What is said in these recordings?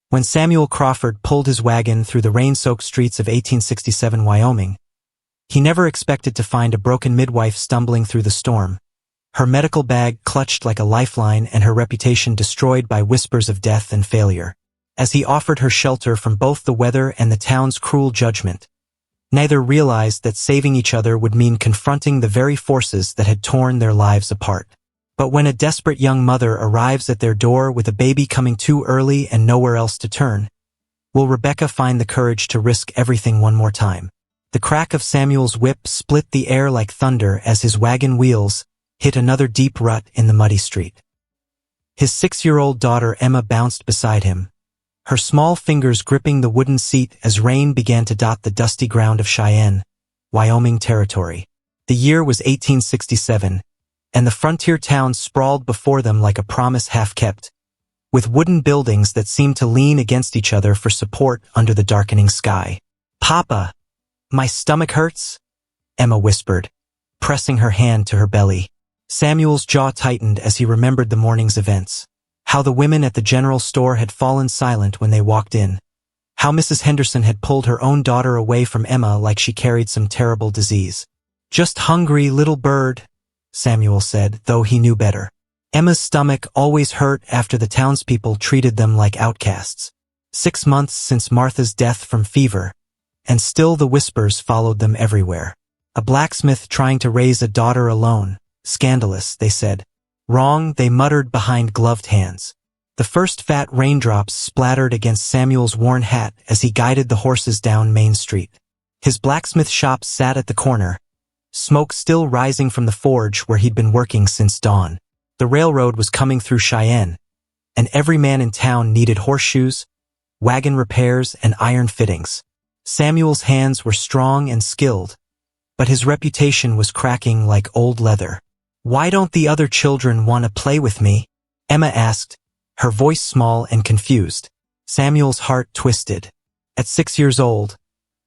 When Samuel Crawford pulled his wagon through the rain-soaked streets of 1867 Wyoming, he never expected to find a broken midwife stumbling through the storm, her medical bag clutched like a lifeline and her reputation destroyed by whispers of death and failure. As he offered her shelter from both the weather and the town's cruel judgment, neither realized that saving each other would mean confronting the very forces that had torn their lives apart. But when a desperate young mother arrives at their door with a baby coming too early and nowhere else to turn, will Rebecca find the courage to risk everything one more time? The crack of Samuel's whip split the air like thunder as his wagon wheels hit another deep rut in the muddy street. His 6-year-old daughter Emma bounced beside him, her small fingers gripping the wooden seat as rain began to dot the dusty ground of Cheyenne, Wyoming territory. The year was 1867, and the frontier town sprawled before them like a promise half-kept, with wooden buildings that seemed to lean against each other for support under the darkening sky. "Papa, my stomach hurts," Emma whispered, pressing her hand to her belly. Samuel's jaw tightened as he remembered the morning's events. How the women at the general store had fallen silent when they walked in. How Mrs. Henderson had pulled her own daughter away from Emma like she carried some terrible disease. "Just hungry, little bird," Samuel said, though he knew better. Emma's stomach always hurt after the townspeople treated them like outcasts. 6 months since Martha's death from fever, and still the whispers followed them everywhere. A blacksmith trying to raise a daughter alone. Scandalous, they said. Wrong, they muttered behind gloved hands. The first fat raindrops splattered against Samuel's worn hat as he guided the horses down Main Street. His blacksmith shop sat at the corner, smoke still rising from the forge where he'd been working since dawn. The railroad was coming through Cheyenne, and every man in town needed horseshoes, wagon repairs, and iron fittings. Samuel's hands were strong and skilled, but his reputation was cracking like old leather. "Why don't the other children want to play with me?" Emma asked, her voice small and confused. Samuel's heart twisted. At 6 years old,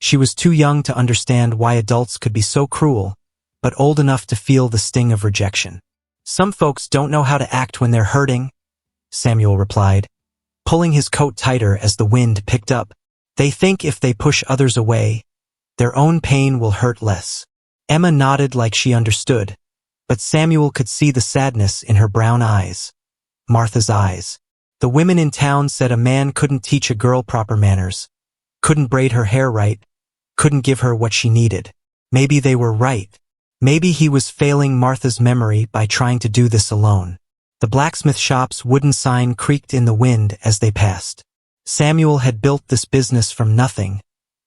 she was too young to understand why adults could be so cruel, but old enough to feel the sting of rejection. "Some folks don't know how to act when they're hurting," Samuel replied, pulling his coat tighter as the wind picked up. "They think if they push others away, their own pain will hurt less." Emma nodded like she understood, but Samuel could see the sadness in her brown eyes. Martha's eyes. The women in town said a man couldn't teach a girl proper manners, couldn't braid her hair right, couldn't give her what she needed. Maybe they were right. Maybe he was failing Martha's memory by trying to do this alone. The blacksmith shop's wooden sign creaked in the wind as they passed. Samuel had built this business from nothing,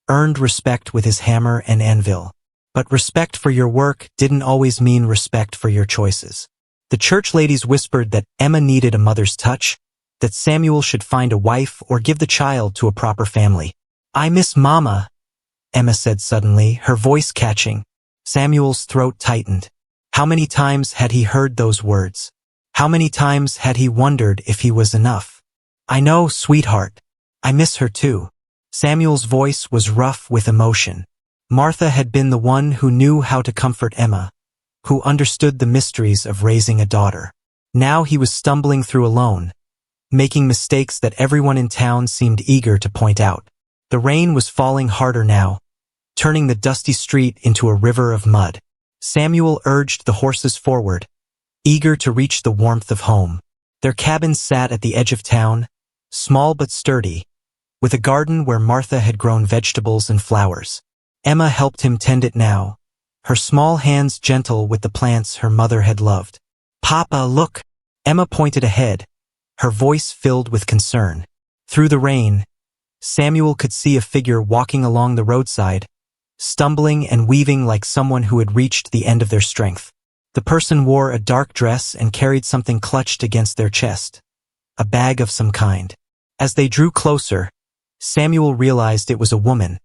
earned respect with his hammer and anvil. But respect for your work didn't always mean respect for your choices. The church ladies whispered that Emma needed a mother's touch, that Samuel should find a wife or give the child to a proper family. "I miss Mama," Emma said suddenly, her voice catching. Samuel's throat tightened. How many times had he heard those words? How many times had he wondered if he was enough? "I know, sweetheart. I miss her too." Samuel's voice was rough with emotion. Martha had been the one who knew how to comfort Emma, who understood the mysteries of raising a daughter. Now he was stumbling through alone, making mistakes that everyone in town seemed eager to point out. The rain was falling harder now, turning the dusty street into a river of mud. Samuel urged the horses forward, eager to reach the warmth of home. Their cabin sat at the edge of town, small but sturdy, with a garden where Martha had grown vegetables and flowers. Emma helped him tend it now, her small hands gentle with the plants her mother had loved. "Papa, look!" Emma pointed ahead, her voice filled with concern. Through the rain, Samuel could see a figure walking along the roadside, stumbling and weaving like someone who had reached the end of their strength. The person wore a dark dress and carried something clutched against their chest, a bag of some kind. As they drew closer, Samuel realized it was a woman,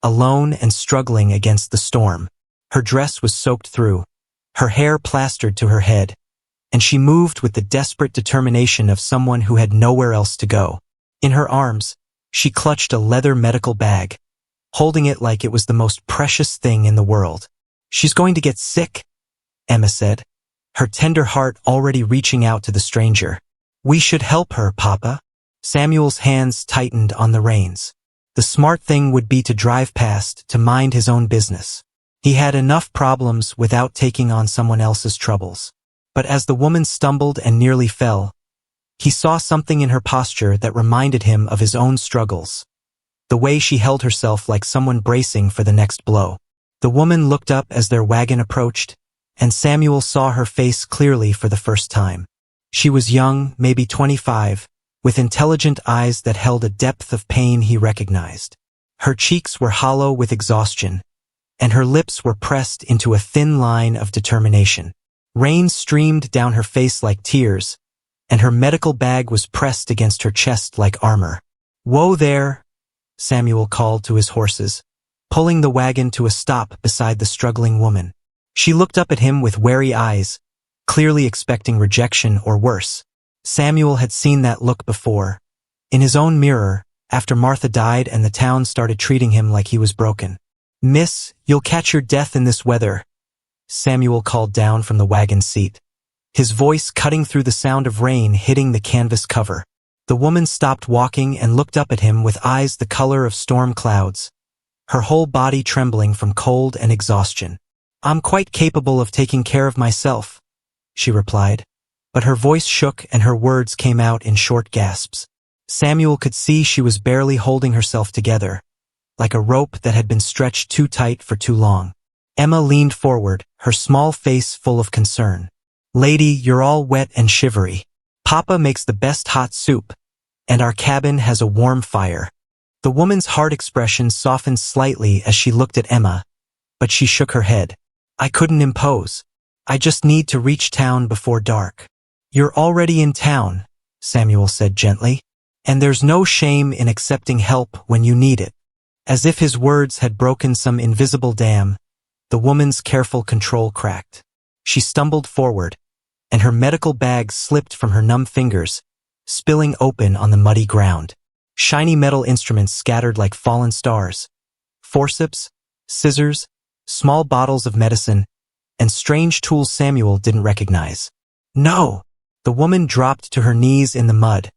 alone and struggling against the storm. Her dress was soaked through, her hair plastered to her head, and she moved with the desperate determination of someone who had nowhere else to go. In her arms, she clutched a leather medical bag, holding it like it was the most precious thing in the world. "She's going to get sick," Emma said, her tender heart already reaching out to the stranger. "We should help her, Papa." Samuel's hands tightened on the reins. The smart thing would be to drive past, to mind his own business. He had enough problems without taking on someone else's troubles. But as the woman stumbled and nearly fell, he saw something in her posture that reminded him of his own struggles. The way she held herself like someone bracing for the next blow. The woman looked up as their wagon approached, and Samuel saw her face clearly for the first time. She was young, maybe 25, with intelligent eyes that held a depth of pain he recognized. Her cheeks were hollow with exhaustion, and her lips were pressed into a thin line of determination. Rain streamed down her face like tears, and her medical bag was pressed against her chest like armor. "Whoa there," Samuel called to his horses, pulling the wagon to a stop beside the struggling woman. She looked up at him with wary eyes, clearly expecting rejection or worse. Samuel had seen that look before, in his own mirror, after Martha died and the town started treating him like he was broken. "Miss, you'll catch your death in this weather," Samuel called down from the wagon seat, his voice cutting through the sound of rain hitting the canvas cover. The woman stopped walking and looked up at him with eyes the color of storm clouds, her whole body trembling from cold and exhaustion. "I'm quite capable of taking care of myself," she replied, but her voice shook and her words came out in short gasps. Samuel could see she was barely holding herself together, like a rope that had been stretched too tight for too long. Emma leaned forward, her small face full of concern. "Lady, you're all wet and shivery. Papa makes the best hot soup, and our cabin has a warm fire." The woman's hard expression softened slightly as she looked at Emma, but she shook her head. "I couldn't impose. I just need to reach town before dark." "You're already in town," Samuel said gently, "and there's no shame in accepting help when you need it." As if his words had broken some invisible dam, the woman's careful control cracked. She stumbled forward, and her medical bag slipped from her numb fingers, spilling open on the muddy ground. Shiny metal instruments scattered like fallen stars. Forceps, scissors, small bottles of medicine, and strange tools Samuel didn't recognize. "No!" The woman dropped to her knees in the mud,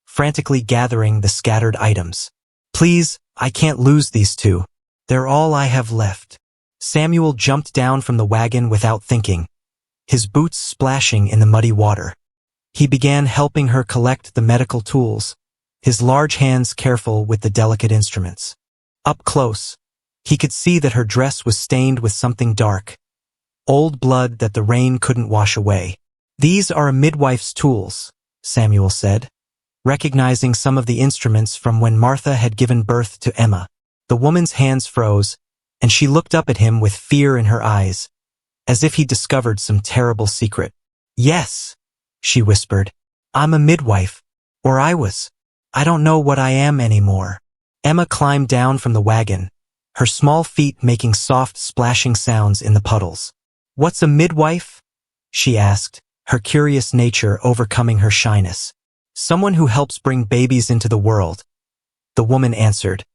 frantically gathering the scattered items. "Please, I can't lose these two. They're all I have left." Samuel jumped down from the wagon without thinking, his boots splashing in the muddy water. He began helping her collect the medical tools, his large hands careful with the delicate instruments. Up close, he could see that her dress was stained with something dark, old blood that the rain couldn't wash away. "These are a midwife's tools," Samuel said, recognizing some of the instruments from when Martha had given birth to Emma. The woman's hands froze, and she looked up at him with fear in her eyes, as if he discovered some terrible secret. "Yes," she whispered, "I'm a midwife, or I was. I don't know what I am anymore." Emma climbed down from the wagon, her small feet making soft splashing sounds in the puddles. "What's a midwife?" she asked, her curious nature overcoming her shyness. "Someone who helps bring babies into the world," the woman answered,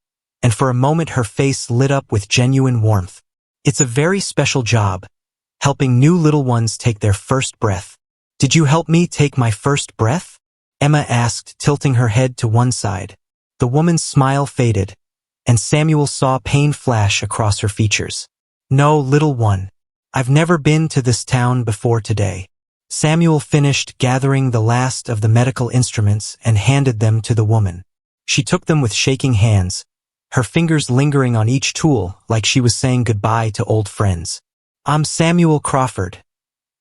and for a moment her face lit up with genuine warmth. "It's a very special job, helping new little ones take their first breath." "Did you help me take my first breath?" Emma asked, tilting her head to one side. The woman's smile faded, and Samuel saw pain flash across her features. "No, little one. I've never been to this town before today." Samuel finished gathering the last of the medical instruments and handed them to the woman. She took them with shaking hands, her fingers lingering on each tool like she was saying goodbye to old friends. "I'm Samuel Crawford,"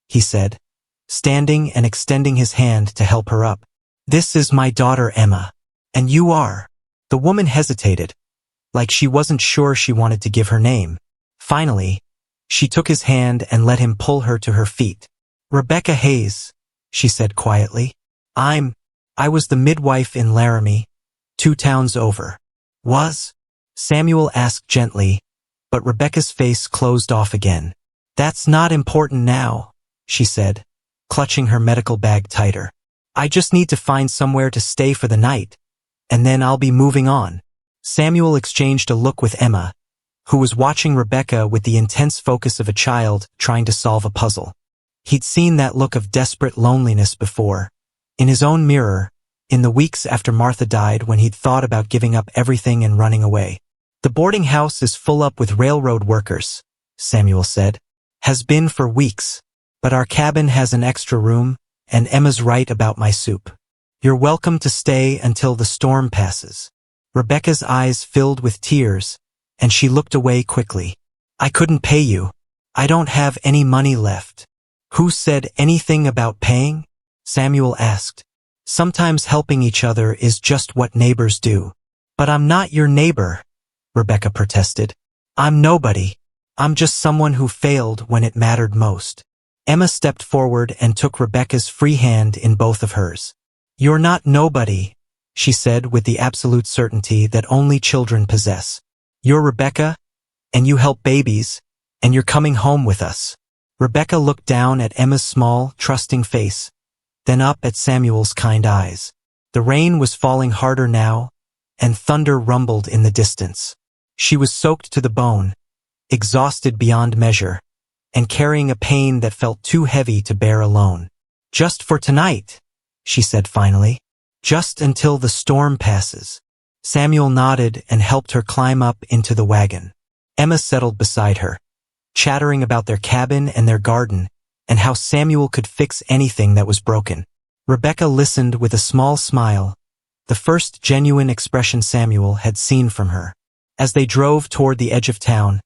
he said, standing and extending his hand to help her up. "This is my daughter Emma. And you are?" The woman hesitated, like she wasn't sure she wanted to give her name. Finally, she took his hand and let him pull her to her feet. "Rebecca Hayes," she said quietly. I was the midwife in Laramie, 2 towns over." "Was?" Samuel asked gently, but Rebecca's face closed off again. "That's not important now," she said, clutching her medical bag tighter. "I just need to find somewhere to stay for the night, and then I'll be moving on." Samuel exchanged a look with Emma, who was watching Rebecca with the intense focus of a child trying to solve a puzzle. He'd seen that look of desperate loneliness before, in his own mirror, in the weeks after Martha died when he'd thought about giving up everything and running away. "The boarding house is full up with railroad workers," Samuel said. "Has been for weeks. But our cabin has an extra room, and Emma's right about my soup. You're welcome to stay until the storm passes." Rebecca's eyes filled with tears, and she looked away quickly. "I couldn't pay you. I don't have any money left." "Who said anything about paying?" Samuel asked. "Sometimes helping each other is just what neighbors do." "But I'm not your neighbor," Rebecca protested. "I'm nobody. I'm just someone who failed when it mattered most." Emma stepped forward and took Rebecca's free hand in both of hers. "You're not nobody," she said with the absolute certainty that only children possess. "You're Rebecca, and you help babies, and you're coming home with us." Rebecca looked down at Emma's small, trusting face, then up at Samuel's kind eyes. The rain was falling harder now, and thunder rumbled in the distance. She was soaked to the bone, exhausted beyond measure, and carrying a pain that felt too heavy to bear alone. "Just for tonight," she said finally. "Just until the storm passes." Samuel nodded and helped her climb up into the wagon. Emma settled beside her, chattering about their cabin and their garden, and how Samuel could fix anything that was broken. Rebecca listened with a small smile, the first genuine expression Samuel had seen from her. As they drove toward the edge of town,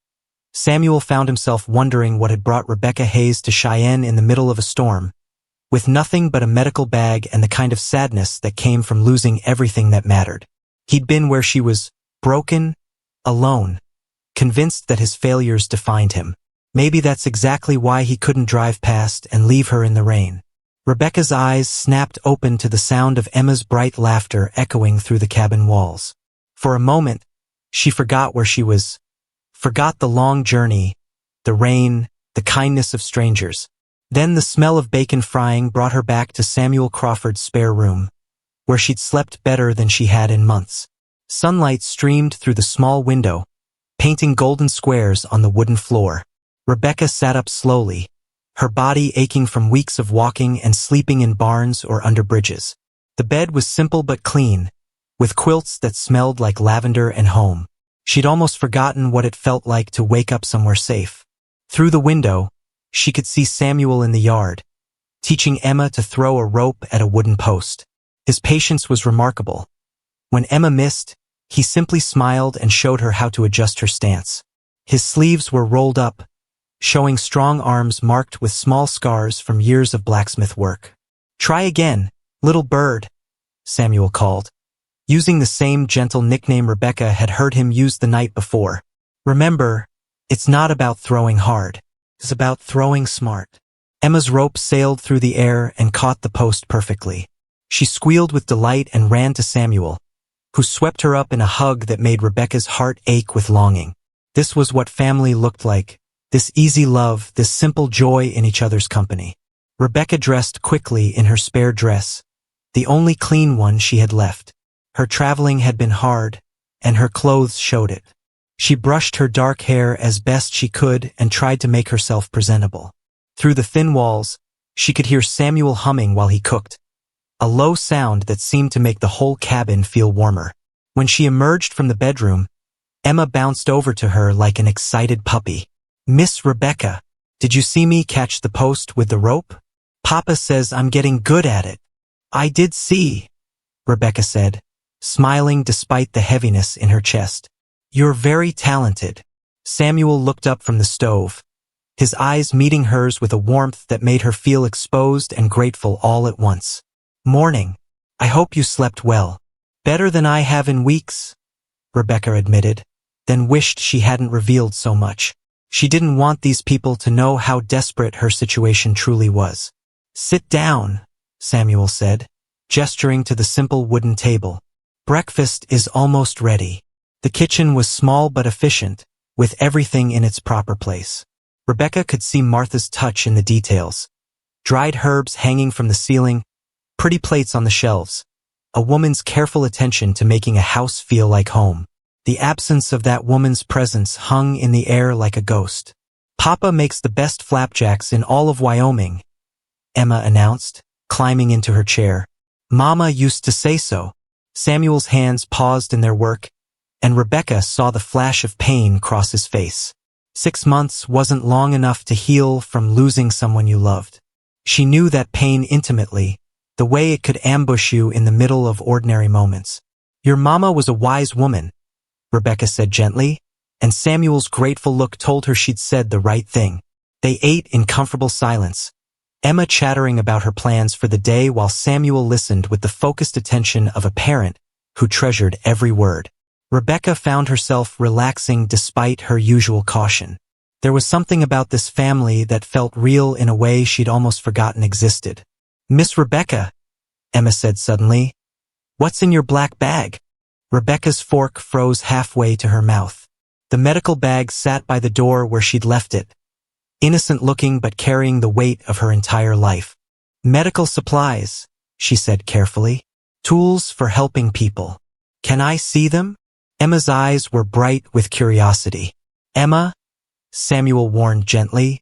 Samuel found himself wondering what had brought Rebecca Hayes to Cheyenne in the middle of a storm, with nothing but a medical bag and the kind of sadness that came from losing everything that mattered. He'd been where she was, broken, alone, convinced that his failures defined him. Maybe that's exactly why he couldn't drive past and leave her in the rain. Rebecca's eyes snapped open to the sound of Emma's bright laughter echoing through the cabin walls. For a moment, she forgot where she was, forgot the long journey, the rain, the kindness of strangers. Then the smell of bacon frying brought her back to Samuel Crawford's spare room, where she'd slept better than she had in months. Sunlight streamed through the small window, painting golden squares on the wooden floor. Rebecca sat up slowly, her body aching from weeks of walking and sleeping in barns or under bridges. The bed was simple but clean, with quilts that smelled like lavender and home. She'd almost forgotten what it felt like to wake up somewhere safe. Through the window, she could see Samuel in the yard, teaching Emma to throw a rope at a wooden post. His patience was remarkable. When Emma missed, he simply smiled and showed her how to adjust her stance. His sleeves were rolled up, showing strong arms marked with small scars from years of blacksmith work. "Try again, little bird," Samuel called, using the same gentle nickname Rebecca had heard him use the night before. "Remember, it's not about throwing hard. It's about throwing smart." Emma's rope sailed through the air and caught the post perfectly. She squealed with delight and ran to Samuel, who swept her up in a hug that made Rebecca's heart ache with longing. This was what family looked like, this easy love, this simple joy in each other's company. Rebecca dressed quickly in her spare dress, the only clean one she had left. Her traveling had been hard, and her clothes showed it. She brushed her dark hair as best she could and tried to make herself presentable. Through the thin walls, she could hear Samuel humming while he cooked, a low sound that seemed to make the whole cabin feel warmer. When she emerged from the bedroom, Emma bounced over to her like an excited puppy. "Miss Rebecca, did you see me catch the post with the rope? Papa says I'm getting good at it." "I did see," Rebecca said, smiling despite the heaviness in her chest. "You're very talented." Samuel looked up from the stove, his eyes meeting hers with a warmth that made her feel exposed and grateful all at once. "Morning. I hope you slept well." "Better than I have in weeks," Rebecca admitted, then wished she hadn't revealed so much. She didn't want these people to know how desperate her situation truly was. "Sit down," Samuel said, gesturing to the simple wooden table. "Breakfast is almost ready." The kitchen was small but efficient, with everything in its proper place. Rebecca could see Martha's touch in the details. Dried herbs hanging from the ceiling, pretty plates on the shelves, a woman's careful attention to making a house feel like home. The absence of that woman's presence hung in the air like a ghost. "Papa makes the best flapjacks in all of Wyoming," Emma announced, climbing into her chair. Mama used to say so. Samuel's hands paused in their work, and Rebecca saw the flash of pain cross his face. 6 months wasn't long enough to heal from losing someone you loved. She knew that pain intimately, the way it could ambush you in the middle of ordinary moments. Your mama was a wise woman, Rebecca said gently, and Samuel's grateful look told her she'd said the right thing. They ate in comfortable silence, Emma chattering about her plans for the day while Samuel listened with the focused attention of a parent who treasured every word. Rebecca found herself relaxing despite her usual caution. There was something about this family that felt real in a way she'd almost forgotten existed. "Miss Rebecca," Emma said suddenly, "what's in your black bag?" Rebecca's fork froze halfway to her mouth. The medical bag sat by the door where she'd left it, innocent-looking but carrying the weight of her entire life. "Medical supplies," she said carefully. "Tools for helping people. Can I see them?" Emma's eyes were bright with curiosity. "Emma," Samuel warned gently,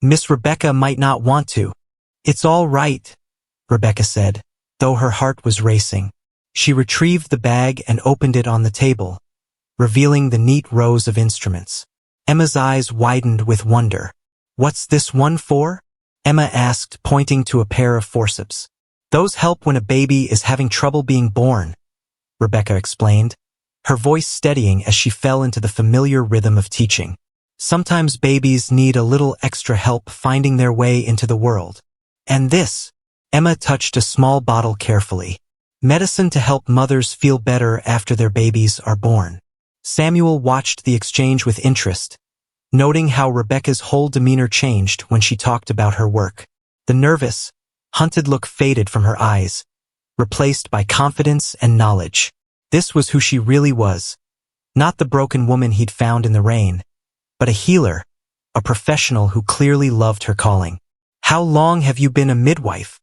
"Miss Rebecca might not want to." "It's all right," Rebecca said, though her heart was racing. She retrieved the bag and opened it on the table, revealing the neat rows of instruments. Emma's eyes widened with wonder. "What's this one for?" Emma asked, pointing to a pair of forceps. "Those help when a baby is having trouble being born," Rebecca explained, her voice steadying as she fell into the familiar rhythm of teaching. "Sometimes babies need a little extra help finding their way into the world. And this," Emma touched a small bottle carefully, "medicine to help mothers feel better after their babies are born." Samuel watched the exchange with interest, noting how Rebecca's whole demeanor changed when she talked about her work. The nervous, hunted look faded from her eyes, replaced by confidence and knowledge. This was who she really was, not the broken woman he'd found in the rain, but a healer, a professional who clearly loved her calling. "How long have you been a midwife?"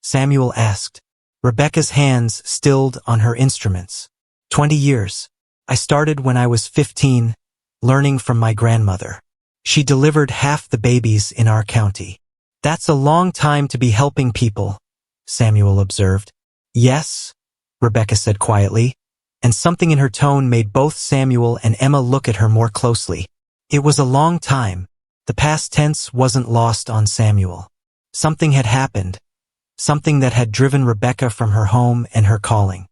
Samuel asked. Rebecca's hands stilled on her instruments. 20 years. I started when I was 15, learning from my grandmother. She delivered half the babies in our county." "That's a long time to be helping people," Samuel observed. "Yes," Rebecca said quietly, and something in her tone made both Samuel and Emma look at her more closely. It was a long time. The past tense wasn't lost on Samuel. Something had happened, something that had driven Rebecca from her home and her calling.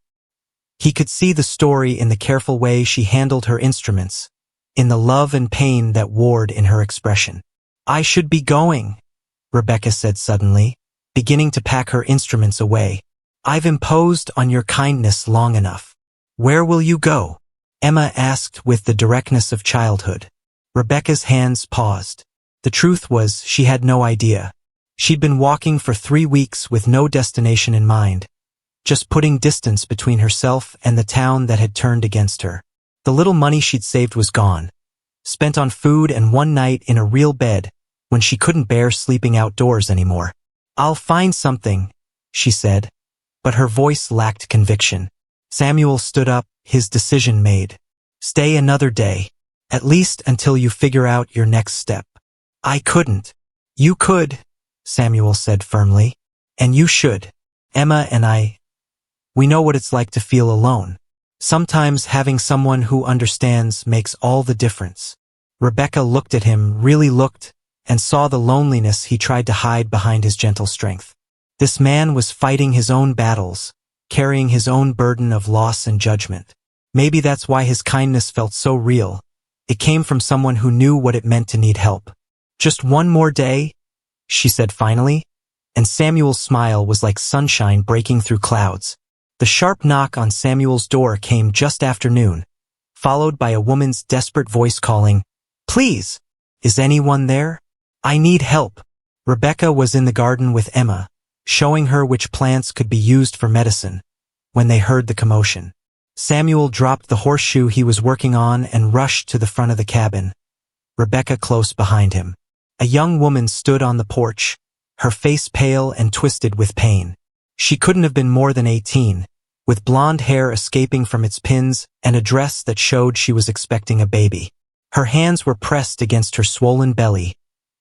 He could see the story in the careful way she handled her instruments, in the love and pain that warred in her expression. "I should be going," Rebecca said suddenly, beginning to pack her instruments away. "I've imposed on your kindness long enough." "Where will you go?" Emma asked with the directness of childhood. Rebecca's hands paused. The truth was, she had no idea. She'd been walking for 3 weeks with no destination in mind, just putting distance between herself and the town that had turned against her. The little money she'd saved was gone, spent on food and one night in a real bed when she couldn't bear sleeping outdoors anymore. "I'll find something," she said, but her voice lacked conviction. Samuel stood up, his decision made. "Stay another day, at least until you figure out your next step." "I couldn't." "You could," Samuel said firmly. "And you should. Emma and we know what it's like to feel alone. Sometimes having someone who understands makes all the difference." Rebecca looked at him, really looked, and saw the loneliness he tried to hide behind his gentle strength. This man was fighting his own battles, carrying his own burden of loss and judgment. Maybe that's why his kindness felt so real. It came from someone who knew what it meant to need help. "Just one more day," she said finally, and Samuel's smile was like sunshine breaking through clouds. The sharp knock on Samuel's door came just after noon, followed by a woman's desperate voice calling, "Please, is anyone there? I need help." Rebecca was in the garden with Emma, showing her which plants could be used for medicine, when they heard the commotion. Samuel dropped the horseshoe he was working on and rushed to the front of the cabin, Rebecca close behind him. A young woman stood on the porch, her face pale and twisted with pain. She couldn't have been more than 18, with blonde hair escaping from its pins and a dress that showed she was expecting a baby. Her hands were pressed against her swollen belly,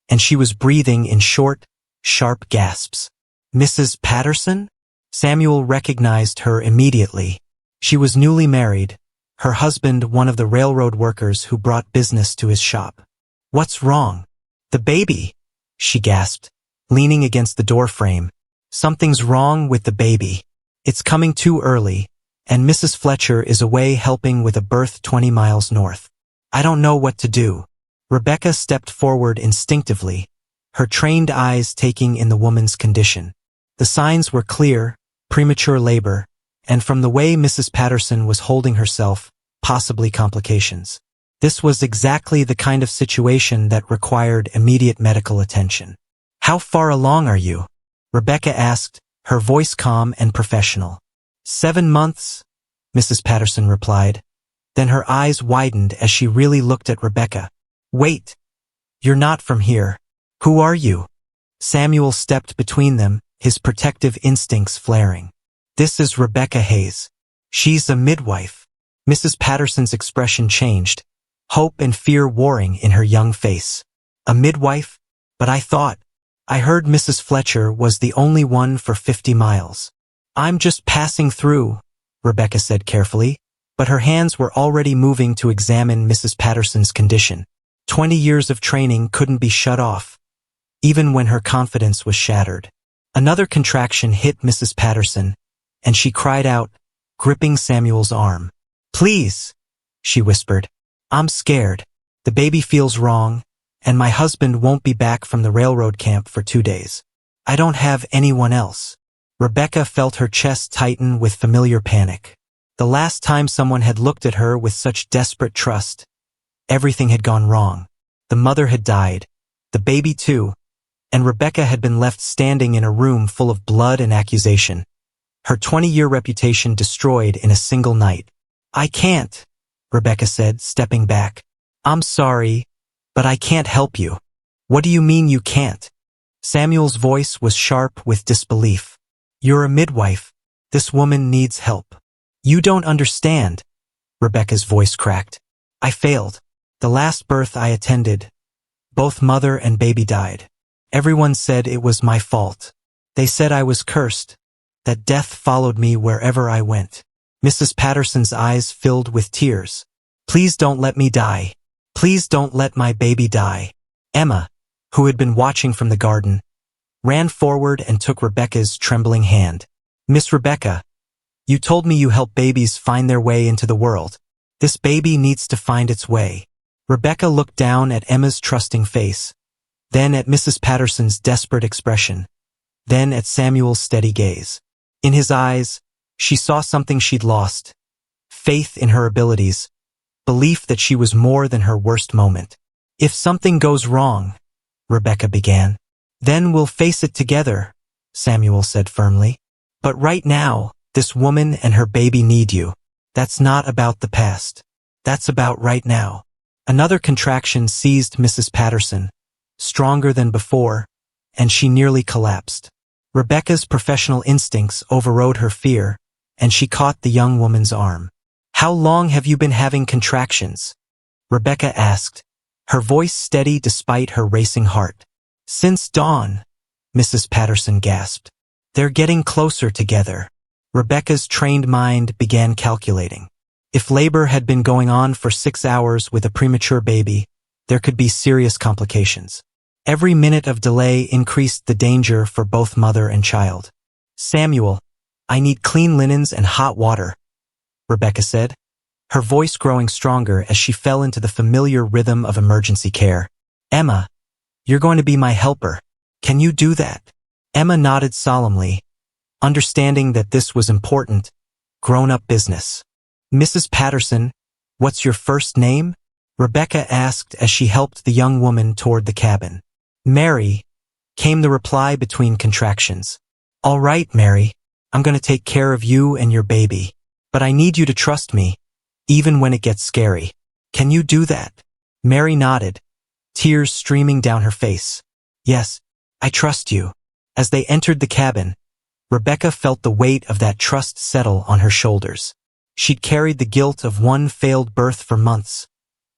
and she was breathing in short, sharp gasps. "Mrs. Patterson?" Samuel recognized her immediately. She was newly married, her husband one of the railroad workers who brought business to his shop. "What's wrong?" "The baby," she gasped, leaning against the doorframe. "Something's wrong with the baby. It's coming too early, and Mrs. Fletcher is away helping with a birth 20 miles north. I don't know what to do." Rebecca stepped forward instinctively, her trained eyes taking in the woman's condition. The signs were clear: premature labor, and from the way Mrs. Patterson was holding herself, possibly complications. This was exactly the kind of situation that required immediate medical attention. "How far along are you?" Rebecca asked, her voice calm and professional. 7 months, Mrs. Patterson replied. Then her eyes widened as she really looked at Rebecca. "Wait. You're not from here. Who are you?" Samuel stepped between them, his protective instincts flaring. "This is Rebecca Hayes. She's a midwife." Mrs. Patterson's expression changed, hope and fear warring in her young face. "A midwife? But I heard Mrs. Fletcher was the only one for 50 miles. "I'm just passing through," Rebecca said carefully, but her hands were already moving to examine Mrs. Patterson's condition. 20 years of training couldn't be shut off, even when her confidence was shattered. Another contraction hit Mrs. Patterson, and she cried out, gripping Samuel's arm. "Please," she whispered. "I'm scared. The baby feels wrong, and my husband won't be back from the railroad camp for 2 days. I don't have anyone else." Rebecca felt her chest tighten with familiar panic. The last time someone had looked at her with such desperate trust, everything had gone wrong. The mother had died, the baby too, and Rebecca had been left standing in a room full of blood and accusation, her 20-year reputation destroyed in a single night. "I can't," Rebecca said, stepping back. "I'm sorry, but I can't help you." "What do you mean you can't?" Samuel's voice was sharp with disbelief. "You're a midwife. This woman needs help." "You don't understand," Rebecca's voice cracked. "I failed. The last birth I attended, both mother and baby died. Everyone said it was my fault. They said I was cursed, that death followed me wherever I went." Mrs. Patterson's eyes filled with tears. "Please don't let me die. Please don't let my baby die." Emma, who had been watching from the garden, ran forward and took Rebecca's trembling hand. "Miss Rebecca, you told me you help babies find their way into the world. This baby needs to find its way." Rebecca looked down at Emma's trusting face, then at Mrs. Patterson's desperate expression, then at Samuel's steady gaze. In his eyes, she saw something she'd lost: faith in her abilities, belief that she was more than her worst moment. "If something goes wrong," Rebecca began, "then we'll face it together," Samuel said firmly. "But right now, this woman and her baby need you. That's not about the past. That's about right now." Another contraction seized Mrs. Patterson, stronger than before, and she nearly collapsed. Rebecca's professional instincts overrode her fear, and she caught the young woman's arm. "How long have you been having contractions?" Rebecca asked, her voice steady despite her racing heart. "Since dawn," Mrs. Patterson gasped. "They're getting closer together." Rebecca's trained mind began calculating. If labor had been going on for 6 hours with a premature baby, there could be serious complications. Every minute of delay increased the danger for both mother and child. "Samuel, I need clean linens and hot water," Rebecca said, her voice growing stronger as she fell into the familiar rhythm of emergency care. "Emma, you're going to be my helper. Can you do that?" Emma nodded solemnly, understanding that this was important, grown-up business. "Mrs. Patterson, what's your first name?" Rebecca asked as she helped the young woman toward the cabin. "Mary," came the reply between contractions. "All right, Mary, I'm going to take care of you and your baby. But I need you to trust me, even when it gets scary. Can you do that?" Mary nodded, tears streaming down her face. "Yes, I trust you." As they entered the cabin, Rebecca felt the weight of that trust settle on her shoulders. She'd carried the guilt of one failed birth for months,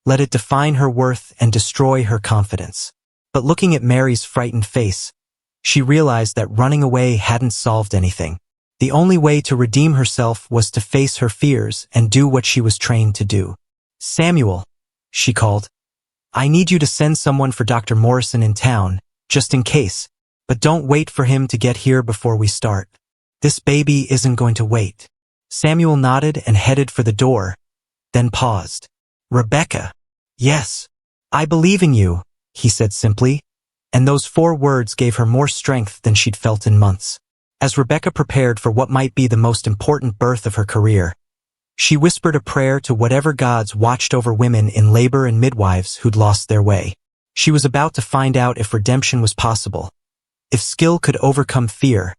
let it define her worth and destroy her confidence. But looking at Mary's frightened face, she realized that running away hadn't solved anything. The only way to redeem herself was to face her fears and do what she was trained to do. "Samuel," she called. "I need you to send someone for Dr. Morrison in town, just in case, but don't wait for him to get here before we start. This baby isn't going to wait." Samuel nodded and headed for the door, then paused. "Rebecca." "Yes. I believe in you," he said simply, and those 4 words gave her more strength than she'd felt in months. As Rebecca prepared for what might be the most important birth of her career, she whispered a prayer to whatever gods watched over women in labor and midwives who'd lost their way. She was about to find out if redemption was possible, if skill could overcome fear,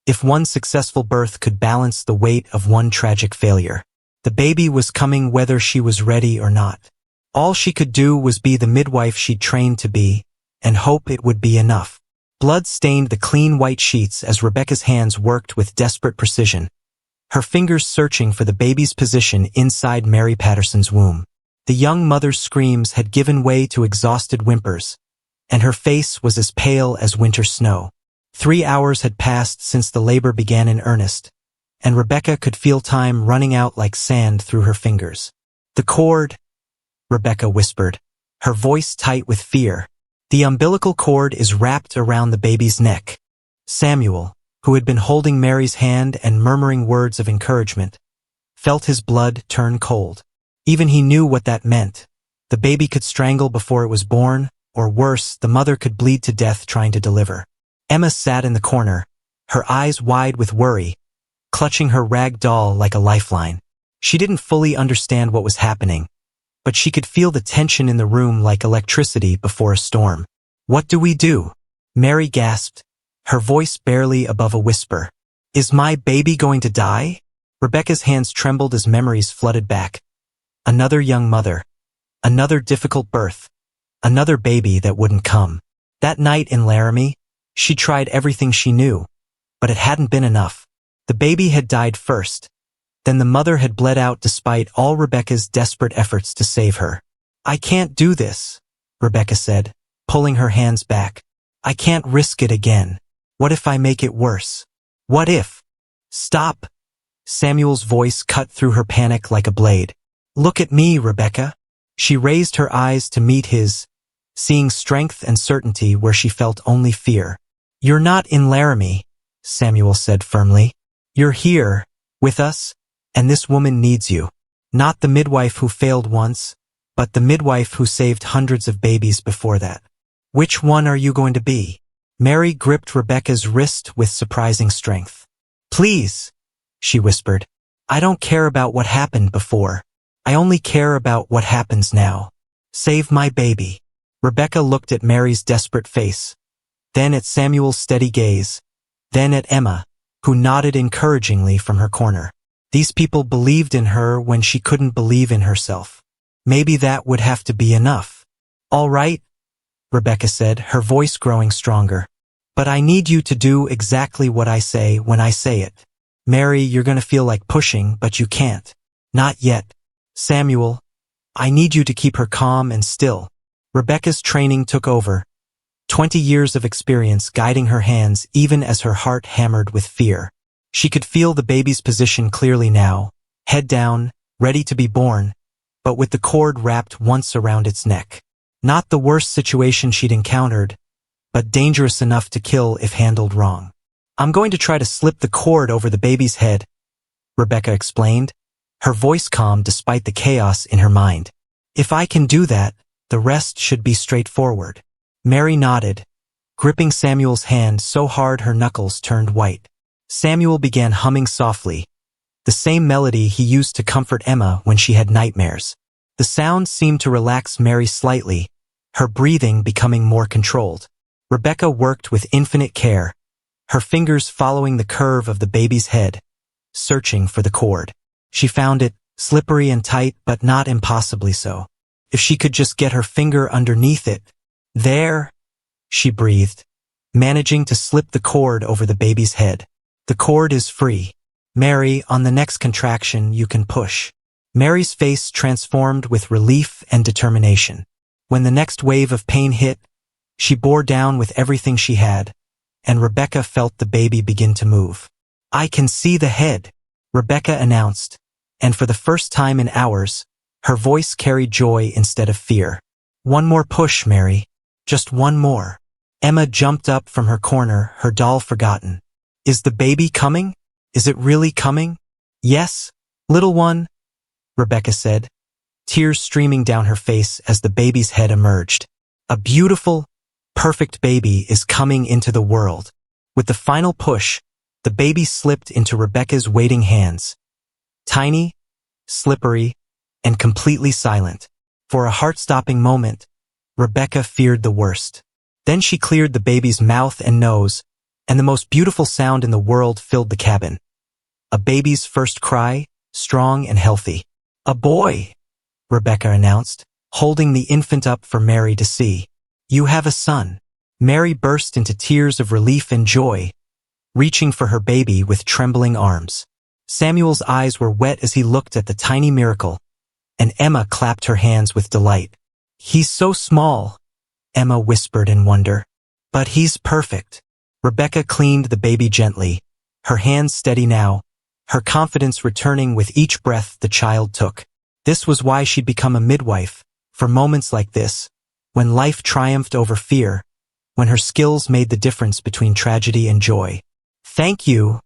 if one successful birth could balance the weight of one tragic failure. The baby was coming whether she was ready or not. All she could do was be the midwife she'd trained to be, and hope it would be enough. Blood stained the clean white sheets as Rebecca's hands worked with desperate precision, her fingers searching for the baby's position inside Mary Patterson's womb. The young mother's screams had given way to exhausted whimpers, and her face was as pale as winter snow. 3 hours had passed since the labor began in earnest, and Rebecca could feel time running out like sand through her fingers. "The cord," Rebecca whispered, her voice tight with fear. "The umbilical cord is wrapped around the baby's neck." Samuel, who had been holding Mary's hand and murmuring words of encouragement, felt his blood turn cold. Even he knew what that meant. The baby could strangle before it was born, or worse, the mother could bleed to death trying to deliver. Emma sat in the corner, her eyes wide with worry, clutching her rag doll like a lifeline. She didn't fully understand what was happening, but she could feel the tension in the room like electricity before a storm. "What do we do?" Mary gasped, her voice barely above a whisper. "Is my baby going to die?" Rebecca's hands trembled as memories flooded back. Another young mother, another difficult birth, another baby that wouldn't come. That night in Laramie, she tried everything she knew, but it hadn't been enough. The baby had died first, then the mother had bled out despite all Rebecca's desperate efforts to save her. "I can't do this," Rebecca said, pulling her hands back. "I can't risk it again. What if I make it worse? What if—" "Stop!" Samuel's voice cut through her panic like a blade. "Look at me, Rebecca." She raised her eyes to meet his, seeing strength and certainty where she felt only fear. "You're not in Laramie," Samuel said firmly. "You're here, with us, and this woman needs you. Not the midwife who failed once, but the midwife who saved hundreds of babies before that. Which one are you going to be?" Mary gripped Rebecca's wrist with surprising strength. "Please," she whispered. "I don't care about what happened before. I only care about what happens now. Save my baby." Rebecca looked at Mary's desperate face, then at Samuel's steady gaze, then at Emma, who nodded encouragingly from her corner. These people believed in her when she couldn't believe in herself. Maybe that would have to be enough. "All right," Rebecca said, her voice growing stronger. "But I need you to do exactly what I say when I say it. Mary, you're going to feel like pushing, but you can't. Not yet. Samuel, I need you to keep her calm and still." Rebecca's training took over, 20 years of experience guiding her hands even as her heart hammered with fear. She could feel the baby's position clearly now, head down, ready to be born, but with the cord wrapped once around its neck. Not the worst situation she'd encountered, but dangerous enough to kill if handled wrong. "I'm going to try to slip the cord over the baby's head," Rebecca explained, her voice calm despite the chaos in her mind. "If I can do that, the rest should be straightforward." Mary nodded, gripping Samuel's hand so hard her knuckles turned white. Samuel began humming softly, the same melody he used to comfort Emma when she had nightmares. The sound seemed to relax Mary slightly, her breathing becoming more controlled. Rebecca worked with infinite care, her fingers following the curve of the baby's head, searching for the cord. She found it, slippery and tight, but not impossibly so. If she could just get her finger underneath it. "There," she breathed, managing to slip the cord over the baby's head. "The cord is free. Mary, on the next contraction you can push." Mary's face transformed with relief and determination. When the next wave of pain hit, she bore down with everything she had, and Rebecca felt the baby begin to move. I can see the head, Rebecca announced, and for the first time in hours, her voice carried joy instead of fear. One more push, Mary. Just one more. Emma jumped up from her corner, her doll forgotten. Is the baby coming? Is it really coming? Yes, little one, Rebecca said, tears streaming down her face as the baby's head emerged. A beautiful, perfect baby is coming into the world. With the final push, the baby slipped into Rebecca's waiting hands. Tiny, slippery, and completely silent. For a heart-stopping moment, Rebecca feared the worst. Then she cleared the baby's mouth and nose, and the most beautiful sound in the world filled the cabin. A baby's first cry, strong and healthy. A boy, Rebecca announced, holding the infant up for Mary to see. You have a son. Mary burst into tears of relief and joy, reaching for her baby with trembling arms. Samuel's eyes were wet as he looked at the tiny miracle, and Emma clapped her hands with delight. He's so small, Emma whispered in wonder. But he's perfect. Rebecca cleaned the baby gently, her hands steady now, her confidence returning with each breath the child took. This was why she'd become a midwife, for moments like this, when life triumphed over fear, when her skills made the difference between tragedy and joy. Thank you,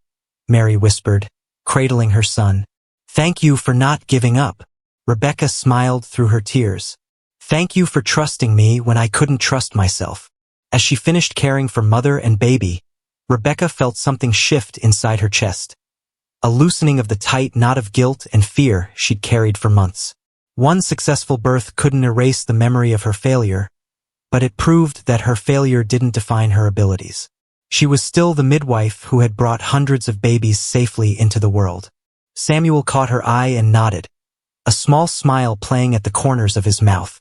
Mary whispered, cradling her son. Thank you for not giving up. Rebecca smiled through her tears. Thank you for trusting me when I couldn't trust myself. As she finished caring for mother and baby, Rebecca felt something shift inside her chest. A loosening of the tight knot of guilt and fear she'd carried for months. One successful birth couldn't erase the memory of her failure, but it proved that her failure didn't define her abilities. She was still the midwife who had brought hundreds of babies safely into the world. Samuel caught her eye and nodded, a small smile playing at the corners of his mouth.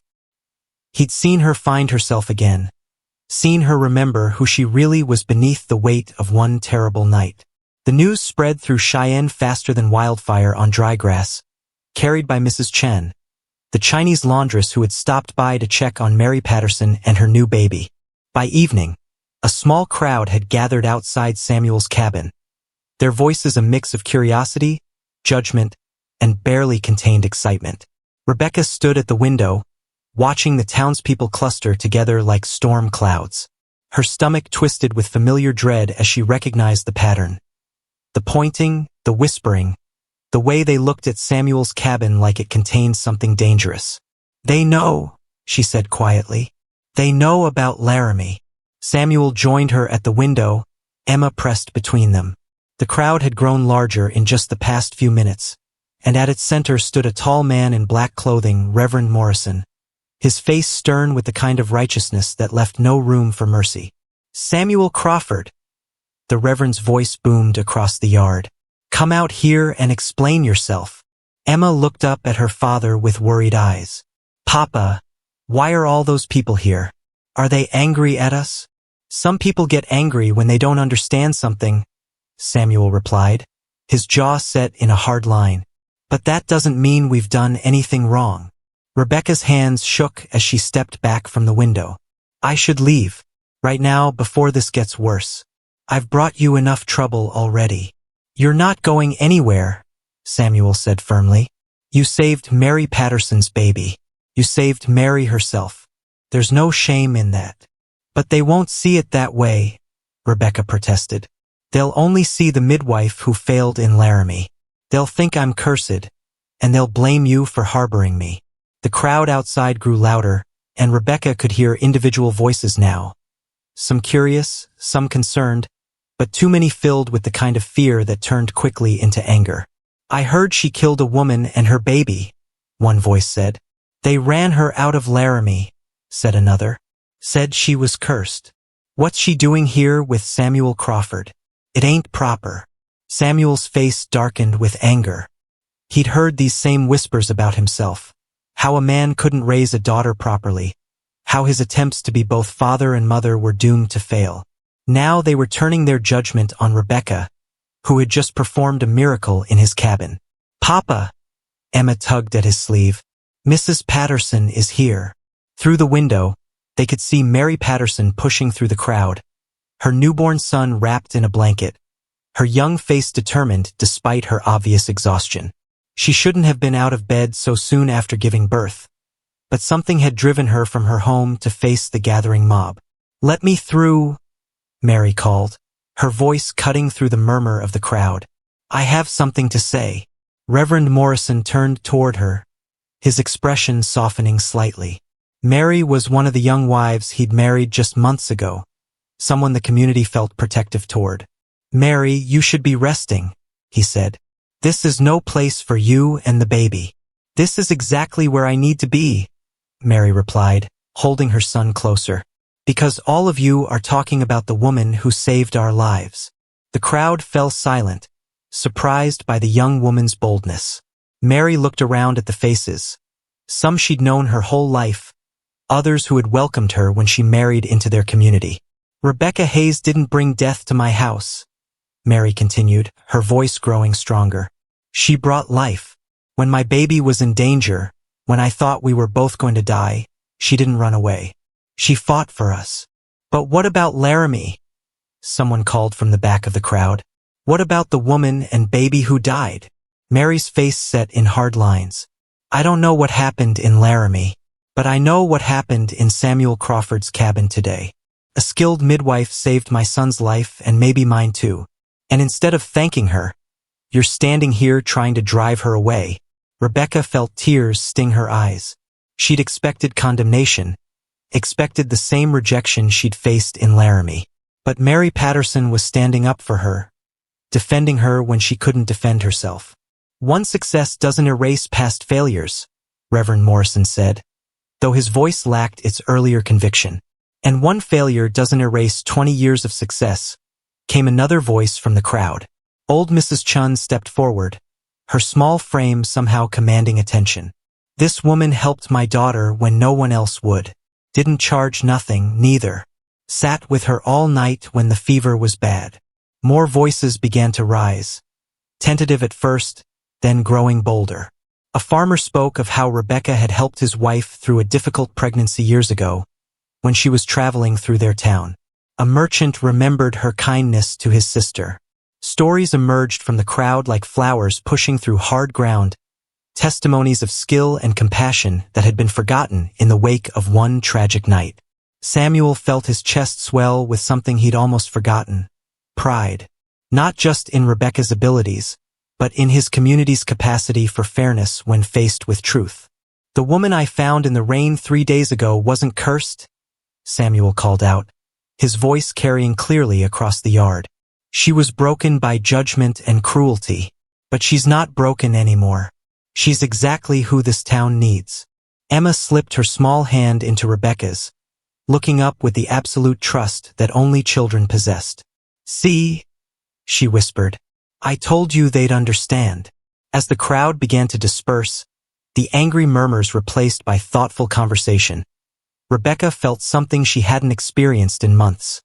He'd seen her find herself again, seen her remember who she really was beneath the weight of one terrible night. The news spread through Cheyenne faster than wildfire on dry grass, carried by Mrs. Chen, the Chinese laundress who had stopped by to check on Mary Patterson and her new baby. By evening, a small crowd had gathered outside Samuel's cabin, their voices a mix of curiosity, judgment, and barely contained excitement. Rebecca stood at the window, watching the townspeople cluster together like storm clouds. Her stomach twisted with familiar dread as she recognized the pattern. The pointing, the whispering, the way they looked at Samuel's cabin like it contained something dangerous. They know, she said quietly. They know about Laramie. Samuel joined her at the window, Emma pressed between them. The crowd had grown larger in just the past few minutes, and at its center stood a tall man in black clothing, Reverend Morrison, his face stern with the kind of righteousness that left no room for mercy. Samuel Crawford, the Reverend's voice boomed across the yard. Come out here and explain yourself. Emma looked up at her father with worried eyes. Papa, why are all those people here? Are they angry at us? Some people get angry when they don't understand something, Samuel replied, his jaw set in a hard line. But that doesn't mean we've done anything wrong. Rebecca's hands shook as she stepped back from the window. I should leave, right now before this gets worse. I've brought you enough trouble already. You're not going anywhere, Samuel said firmly. You saved Mary Patterson's baby. You saved Mary herself. There's no shame in that. But they won't see it that way, Rebecca protested. They'll only see the midwife who failed in Laramie. They'll think I'm cursed, and they'll blame you for harboring me. The crowd outside grew louder, and Rebecca could hear individual voices now. Some curious, some concerned, but too many filled with the kind of fear that turned quickly into anger. I heard she killed a woman and her baby, one voice said. They ran her out of Laramie, said another. Said she was cursed. What's she doing here with Samuel Crawford? It ain't proper. Samuel's face darkened with anger. He'd heard these same whispers about himself. How a man couldn't raise a daughter properly. How his attempts to be both father and mother were doomed to fail. Now they were turning their judgment on Rebecca, who had just performed a miracle in his cabin. Papa! Emma tugged at his sleeve. Mrs. Patterson is here. Through the window, they could see Mary Patterson pushing through the crowd, her newborn son wrapped in a blanket, her young face determined despite her obvious exhaustion. She shouldn't have been out of bed so soon after giving birth, but something had driven her from her home to face the gathering mob. "Let me through," Mary called, her voice cutting through the murmur of the crowd. "I have something to say." Reverend Morrison turned toward her, his expression softening slightly. Mary was one of the young wives he'd married just months ago, someone the community felt protective toward. "Mary, you should be resting," he said. "This is no place for you and the baby." "This is exactly where I need to be," Mary replied, holding her son closer. "Because all of you are talking about the woman who saved our lives." The crowd fell silent, surprised by the young woman's boldness. Mary looked around at the faces. Some she'd known her whole life, others who had welcomed her when she married into their community. "Rebecca Hayes didn't bring death to my house," Mary continued, her voice growing stronger. "She brought life. When my baby was in danger, when I thought we were both going to die, she didn't run away. She fought for us." "But what about Laramie?" someone called from the back of the crowd. "What about the woman and baby who died?" Mary's face set in hard lines. "I don't know what happened in Laramie, but I know what happened in Samuel Crawford's cabin today. A skilled midwife saved my son's life and maybe mine too. And instead of thanking her, you're standing here trying to drive her away." Rebecca felt tears sting her eyes. She'd expected condemnation, expected the same rejection she'd faced in Laramie. But Mary Patterson was standing up for her, defending her when she couldn't defend herself. "One success doesn't erase past failures," Reverend Morrison said, though his voice lacked its earlier conviction. "And one failure doesn't erase 20 years of success," came another voice from the crowd. Old Mrs. Chun stepped forward, her small frame somehow commanding attention. "This woman helped my daughter when no one else would. Didn't charge nothing, neither. Sat with her all night when the fever was bad." More voices began to rise, tentative at first, then growing bolder. A farmer spoke of how Rebecca had helped his wife through a difficult pregnancy years ago, when she was traveling through their town. A merchant remembered her kindness to his sister. Stories emerged from the crowd like flowers pushing through hard ground, testimonies of skill and compassion that had been forgotten in the wake of one tragic night. Samuel felt his chest swell with something he'd almost forgotten: pride. Not just in Rebecca's abilities, but in his community's capacity for fairness when faced with truth. "The woman I found in the rain 3 days ago wasn't cursed," Samuel called out, his voice carrying clearly across the yard. "She was broken by judgment and cruelty. But she's not broken anymore. She's exactly who this town needs." Emma slipped her small hand into Rebecca's, looking up with the absolute trust that only children possessed. "See?" she whispered. "I told you they'd understand." As the crowd began to disperse, the angry murmurs replaced by thoughtful conversation, Rebecca felt something she hadn't experienced in months: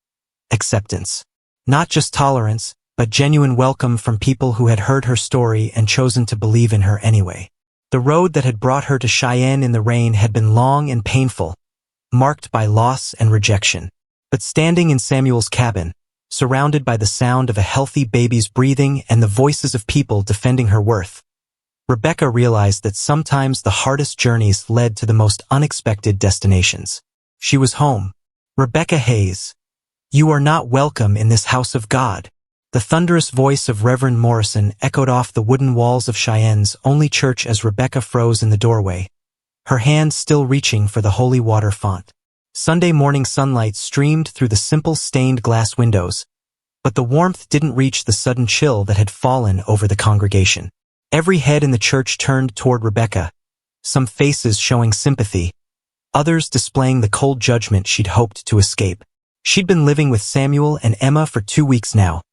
acceptance. Not just tolerance, but genuine welcome from people who had heard her story and chosen to believe in her anyway. The road that had brought her to Cheyenne in the rain had been long and painful, marked by loss and rejection. But standing in Samuel's cabin, surrounded by the sound of a healthy baby's breathing and the voices of people defending her worth, Rebecca realized that sometimes the hardest journeys led to the most unexpected destinations. She was home. "Rebecca Hayes, you are not welcome in this house of God." The thunderous voice of Reverend Morrison echoed off the wooden walls of Cheyenne's only church as Rebecca froze in the doorway, her hand still reaching for the holy water font. Sunday morning sunlight streamed through the simple stained glass windows, but the warmth didn't reach the sudden chill that had fallen over the congregation. Every head in the church turned toward Rebecca, some faces showing sympathy, others displaying the cold judgment she'd hoped to escape. She'd been living with Samuel and Emma for 2 weeks now,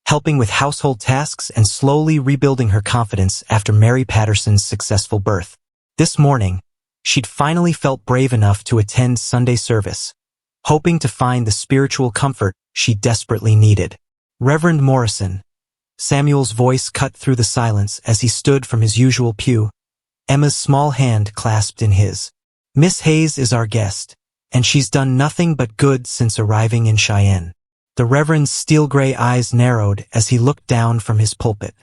helping with household tasks and slowly rebuilding her confidence after Mary Patterson's successful birth. This morning, she'd finally felt brave enough to attend Sunday service, hoping to find the spiritual comfort she desperately needed. "Reverend Morrison," Samuel's voice cut through the silence as he stood from his usual pew, Emma's small hand clasped in his. "Miss Hayes is our guest, and she's done nothing but good since arriving in Cheyenne. The Reverend's steel-gray eyes narrowed as he looked down from his pulpit.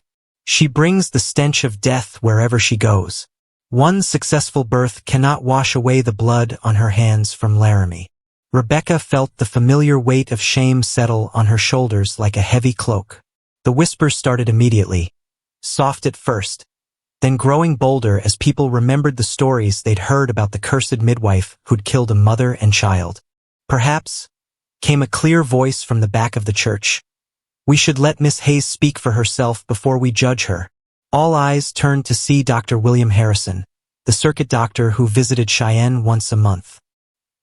She brings the stench of death wherever she goes. One successful birth cannot wash away the blood on her hands from Laramie. Rebecca felt the familiar weight of shame settle on her shoulders like a heavy cloak. The whispers started immediately, soft at first, then growing bolder as people remembered the stories they'd heard about the cursed midwife who'd killed a mother and child. Perhaps, came a clear voice from the back of the church. We should let Miss Hayes speak for herself before we judge her. All eyes turned to see Dr. William Harrison, the circuit doctor who visited Cheyenne once a month.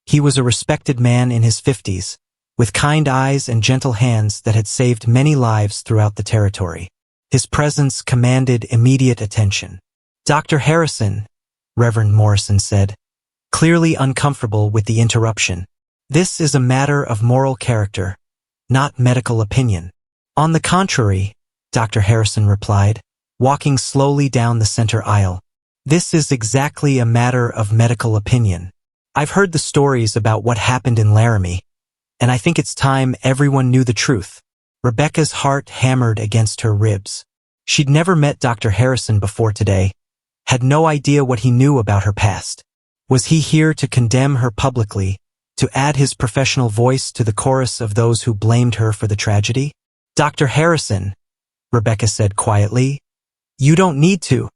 He was a respected man in his 50s, with kind eyes and gentle hands that had saved many lives throughout the territory. His presence commanded immediate attention. Dr. Harrison, Reverend Morrison said, clearly uncomfortable with the interruption. This is a matter of moral character, not medical opinion. On the contrary, Dr. Harrison replied, walking slowly down the center aisle. This is exactly a matter of medical opinion. I've heard the stories about what happened in Laramie, and I think it's time everyone knew the truth. Rebecca's heart hammered against her ribs. She'd never met Dr. Harrison before today, had no idea what he knew about her past. Was he here to condemn her publicly, to add his professional voice to the chorus of those who blamed her for the tragedy? Dr. Harrison, Rebecca said quietly, you don't need to.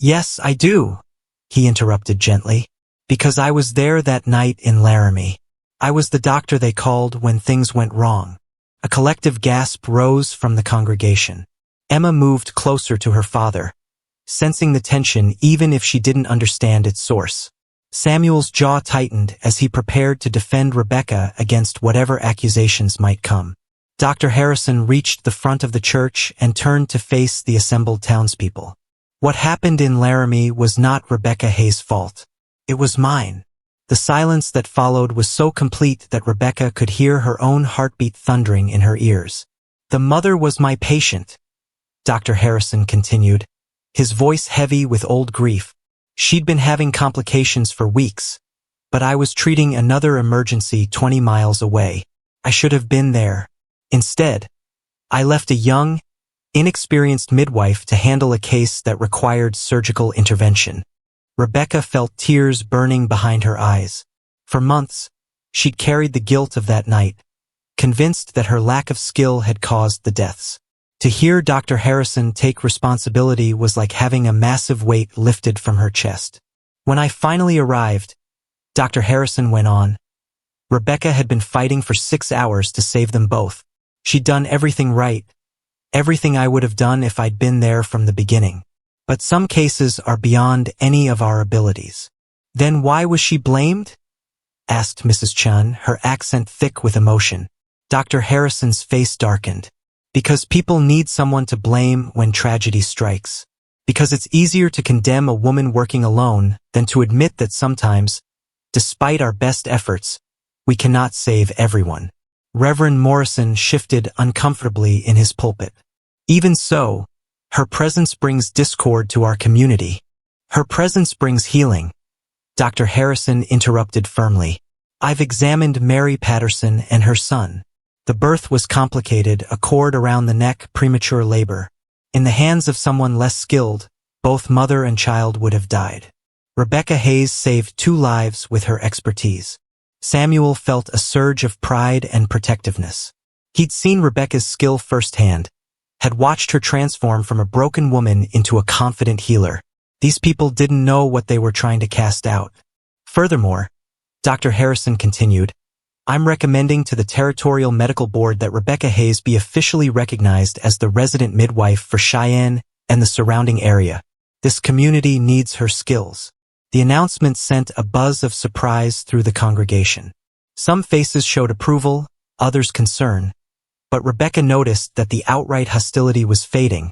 Yes, I do, he interrupted gently, because I was there that night in Laramie. I was the doctor they called when things went wrong. A collective gasp rose from the congregation. Emma moved closer to her father, sensing the tension even if she didn't understand its source. Samuel's jaw tightened as he prepared to defend Rebecca against whatever accusations might come. Dr. Harrison reached the front of the church and turned to face the assembled townspeople. What happened in Laramie was not Rebecca Hayes' fault. It was mine. The silence that followed was so complete that Rebecca could hear her own heartbeat thundering in her ears. The mother was my patient, Dr. Harrison continued, his voice heavy with old grief. She'd been having complications for weeks, but I was treating another emergency 20 miles away. I should have been there. Instead, I left a young, inexperienced midwife to handle a case that required surgical intervention. Rebecca felt tears burning behind her eyes. For months, she'd carried the guilt of that night, convinced that her lack of skill had caused the deaths. To hear Dr. Harrison take responsibility was like having a massive weight lifted from her chest. When I finally arrived, Dr. Harrison went on, Rebecca had been fighting for 6 hours to save them both. She'd done everything right, everything I would have done if I'd been there from the beginning. But some cases are beyond any of our abilities. Then why was she blamed? Asked Mrs. Chun, her accent thick with emotion. Dr. Harrison's face darkened. Because people need someone to blame when tragedy strikes. Because it's easier to condemn a woman working alone than to admit that sometimes, despite our best efforts, we cannot save everyone. Reverend Morrison shifted uncomfortably in his pulpit. Even so, her presence brings discord to our community. Her presence brings healing. Dr. Harrison interrupted firmly. I've examined Mary Patterson and her son. The birth was complicated, a cord around the neck, premature labor. In the hands of someone less skilled, both mother and child would have died. Rebecca Hayes saved 2 lives with her expertise. Samuel felt a surge of pride and protectiveness. He'd seen Rebecca's skill firsthand, had watched her transform from a broken woman into a confident healer. These people didn't know what they were trying to cast out. Furthermore, Dr. Harrison continued, I'm recommending to the Territorial Medical Board that Rebecca Hayes be officially recognized as the resident midwife for Cheyenne and the surrounding area. This community needs her skills. The announcement sent a buzz of surprise through the congregation. Some faces showed approval, others concern, but Rebecca noticed that the outright hostility was fading,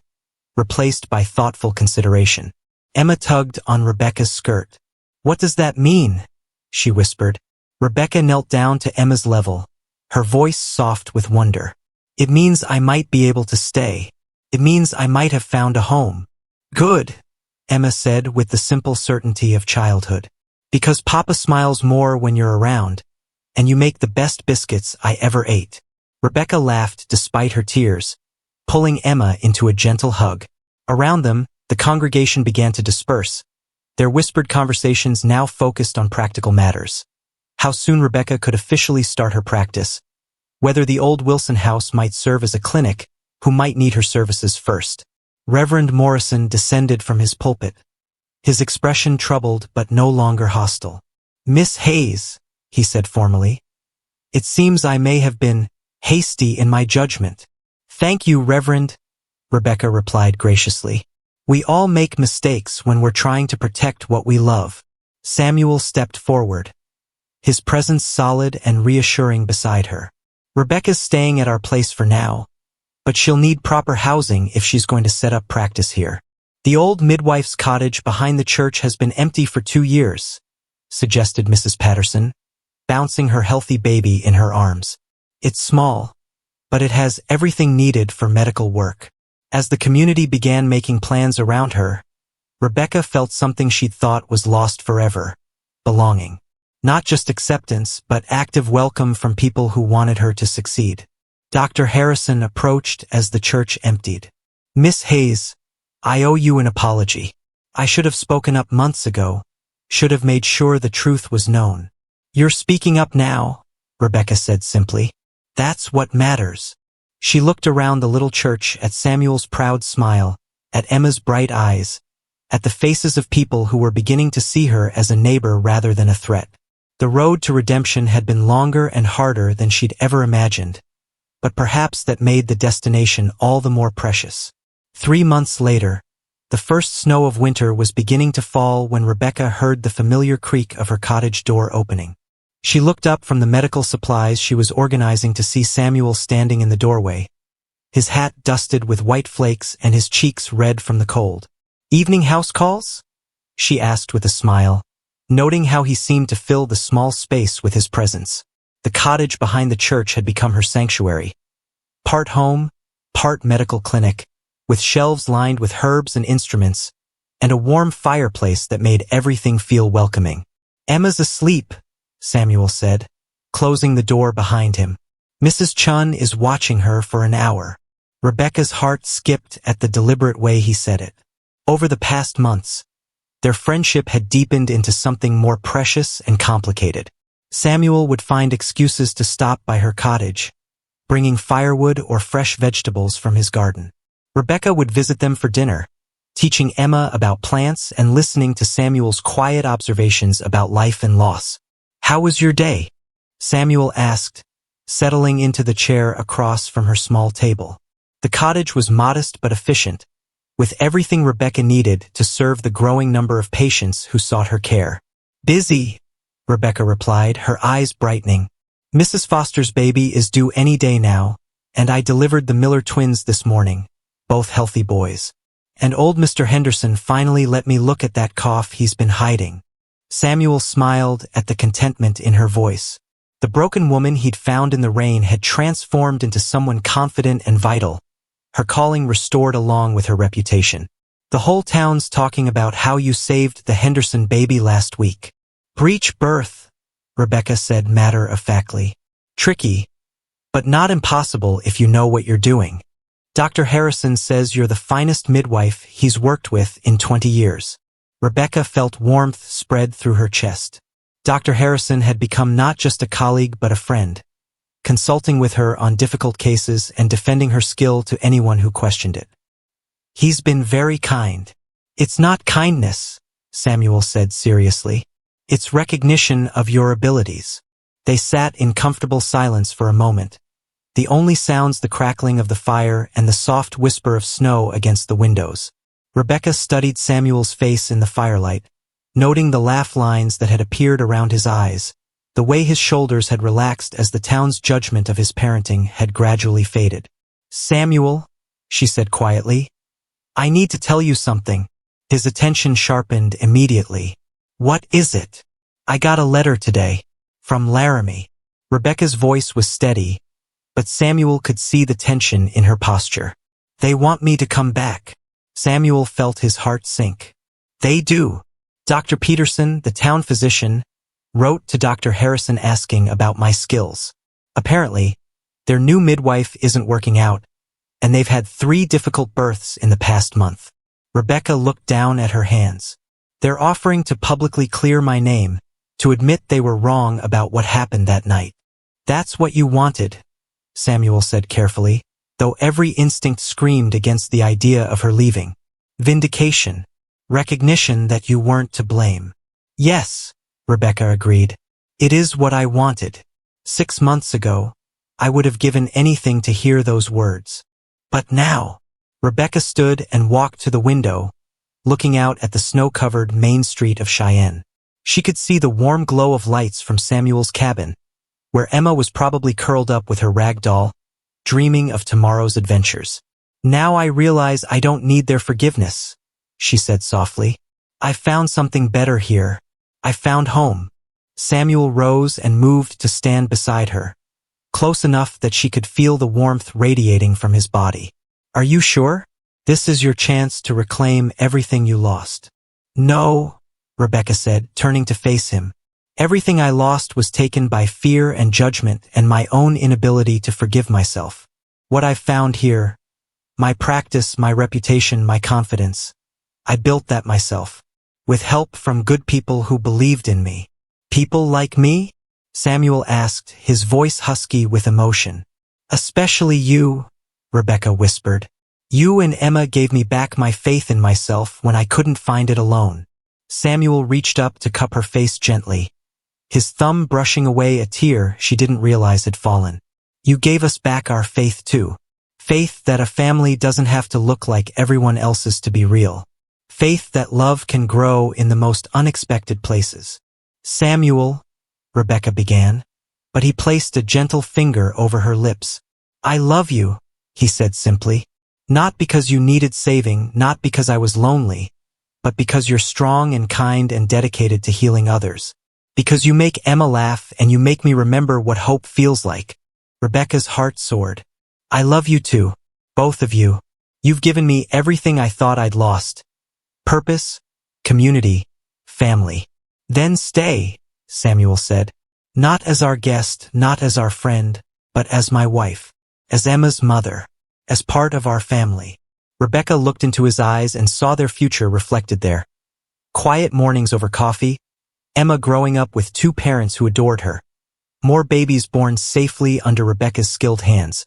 replaced by thoughtful consideration. Emma tugged on Rebecca's skirt. What does that mean? She whispered. Rebecca knelt down to Emma's level, her voice soft with wonder. It means I might be able to stay. It means I might have found a home. Good, Emma said with the simple certainty of childhood. Because Papa smiles more when you're around, and you make the best biscuits I ever ate. Rebecca laughed despite her tears, pulling Emma into a gentle hug. Around them, the congregation began to disperse, their whispered conversations now focused on practical matters. How soon Rebecca could officially start her practice, whether the old Wilson house might serve as a clinic, who might need her services first. Reverend Morrison descended from his pulpit, his expression troubled but no longer hostile. "Miss Hayes," he said formally, "it seems I may have been hasty in my judgment." "Thank you, Reverend," Rebecca replied graciously. "We all make mistakes when we're trying to protect what we love." Samuel stepped forward, his presence solid and reassuring beside her. "Rebecca's staying at our place for now, but she'll need proper housing if she's going to set up practice here. The old midwife's cottage behind the church has been empty for 2 years, suggested Mrs. Patterson, bouncing her healthy baby in her arms. "It's small, but it has everything needed for medical work." As the community began making plans around her, Rebecca felt something she'd thought was lost forever: belonging. Not just acceptance, but active welcome from people who wanted her to succeed. Dr. Harrison approached as the church emptied. "Miss Hayes, I owe you an apology. I should have spoken up months ago, should have made sure the truth was known." "You're speaking up now," Rebecca said simply. "That's what matters." She looked around the little church, at Samuel's proud smile, at Emma's bright eyes, at the faces of people who were beginning to see her as a neighbor rather than a threat. The road to redemption had been longer and harder than she'd ever imagined, but perhaps that made the destination all the more precious. 3 months later, the first snow of winter was beginning to fall when Rebecca heard the familiar creak of her cottage door opening. She looked up from the medical supplies she was organizing to see Samuel standing in the doorway, his hat dusted with white flakes and his cheeks red from the cold. "Evening house calls?" she asked with a smile, noting how he seemed to fill the small space with his presence. The cottage behind the church had become her sanctuary, part home, part medical clinic, with shelves lined with herbs and instruments, and a warm fireplace that made everything feel welcoming. "Emma's asleep," Samuel said, closing the door behind him. "Mrs. Chun is watching her for an hour." Rebecca's heart skipped at the deliberate way he said it. Over the past months, their friendship had deepened into something more precious and complicated. Samuel would find excuses to stop by her cottage, bringing firewood or fresh vegetables from his garden. Rebecca would visit them for dinner, teaching Emma about plants and listening to Samuel's quiet observations about life and loss. "How was your day?" Samuel asked, settling into the chair across from her small table. The cottage was modest but efficient, with everything Rebecca needed to serve the growing number of patients who sought her care. "Busy," Rebecca replied, her eyes brightening. "Mrs. Foster's baby is due any day now, and I delivered the Miller twins this morning, both healthy boys. And old Mr. Henderson finally let me look at that cough he's been hiding." Samuel smiled at the contentment in her voice. The broken woman he'd found in the rain had transformed into someone confident and vital, her calling restored along with her reputation. "The whole town's talking about how you saved the Henderson baby last week." "Breech birth," Rebecca said matter-of-factly. "Tricky, but not impossible if you know what you're doing. Dr. Harrison says you're the finest midwife he's worked with in 20 years. Rebecca felt warmth spread through her chest. Dr. Harrison had become not just a colleague but a friend, consulting with her on difficult cases and defending her skill to anyone who questioned it. "He's been very kind." "It's not kindness," Samuel said seriously. "It's recognition of your abilities." They sat in comfortable silence for a moment, the only sounds the crackling of the fire and the soft whisper of snow against the windows. Rebecca studied Samuel's face in the firelight, noting the laugh lines that had appeared around his eyes, the way his shoulders had relaxed as the town's judgment of his parenting had gradually faded. "Samuel," she said quietly, "I need to tell you something." His attention sharpened immediately. "What is it?" "I got a letter today, from Laramie." Rebecca's voice was steady, but Samuel could see the tension in her posture. "They want me to come back." Samuel felt his heart sink. "They do." Dr. Peterson, the town physician, wrote to Dr. Harrison asking about my skills. Apparently, Their new midwife isn't working out, and they've had 3 difficult births in the past month. Rebecca looked down at her hands. They're offering to publicly clear my name, to admit they were wrong about what happened that night. That's what you wanted, Samuel said carefully, though every instinct screamed against the idea of her leaving. Vindication. Recognition that you weren't to blame. Yes, Rebecca agreed. It is what I wanted. 6 months ago, I would have given anything to hear those words. But now, Rebecca stood and walked to the window, looking out at the snow-covered main street of Cheyenne. She could see the warm glow of lights from Samuel's cabin, where Emma was probably curled up with her rag doll, dreaming of tomorrow's adventures. Now I realize I don't need their forgiveness, she said softly. I found something better here. I found home. Samuel rose and moved to stand beside her, close enough that she could feel the warmth radiating from his body. Are you sure? This is your chance to reclaim everything you lost. No, Rebecca said, turning to face him. Everything I lost was taken by fear and judgment and my own inability to forgive myself. What I've found here, my practice, my reputation, my confidence, I built that myself, with help from good people who believed in me. People like me? Samuel asked, his voice husky with emotion. Especially you, Rebecca whispered. You and Emma gave me back my faith in myself when I couldn't find it alone. Samuel reached up to cup her face gently, his thumb brushing away a tear she didn't realize had fallen. You gave us back our faith too. Faith that a family doesn't have to look like everyone else's to be real. Faith that love can grow in the most unexpected places. Samuel, Rebecca began, but he placed a gentle finger over her lips. I love you, he said simply. Not because you needed saving, not because I was lonely, but because you're strong and kind and dedicated to healing others. Because you make Emma laugh and you make me remember what hope feels like. Rebecca's heart soared. I love you too, both of you. You've given me everything I thought I'd lost. Purpose, community, family. Then stay, Samuel said. Not as our guest, not as our friend, but as my wife, as Emma's mother, as part of our family. Rebecca looked into his eyes and saw their future reflected there. Quiet mornings over coffee, Emma growing up with 2 parents who adored her. More babies born safely under Rebecca's skilled hands.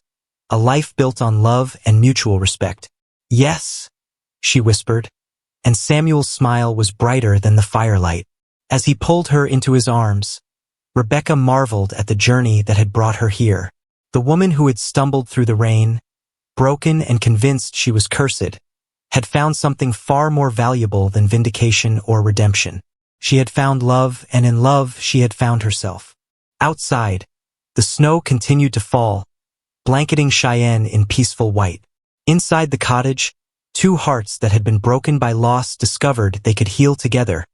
A life built on love and mutual respect. Yes, she whispered, and Samuel's smile was brighter than the firelight. As he pulled her into his arms, Rebecca marveled at the journey that had brought her here. The woman who had stumbled through the rain, broken and convinced she was cursed, had found something far more valuable than vindication or redemption. She had found love, and in love she had found herself. Outside, the snow continued to fall, blanketing Cheyenne in peaceful white. Inside the cottage, 2 hearts that had been broken by loss discovered they could heal together,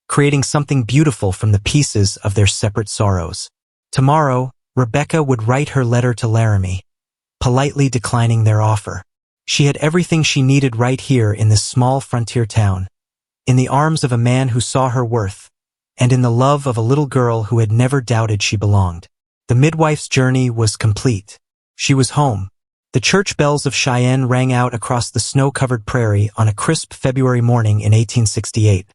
creating something beautiful from the pieces of their separate sorrows. Tomorrow, Rebecca would write her letter to Laramie, politely declining their offer. She had everything she needed right here in this small frontier town, in the arms of a man who saw her worth, and in the love of a little girl who had never doubted she belonged. The midwife's journey was complete. She was home. The church bells of Cheyenne rang out across the snow-covered prairie on a crisp February morning in 1868.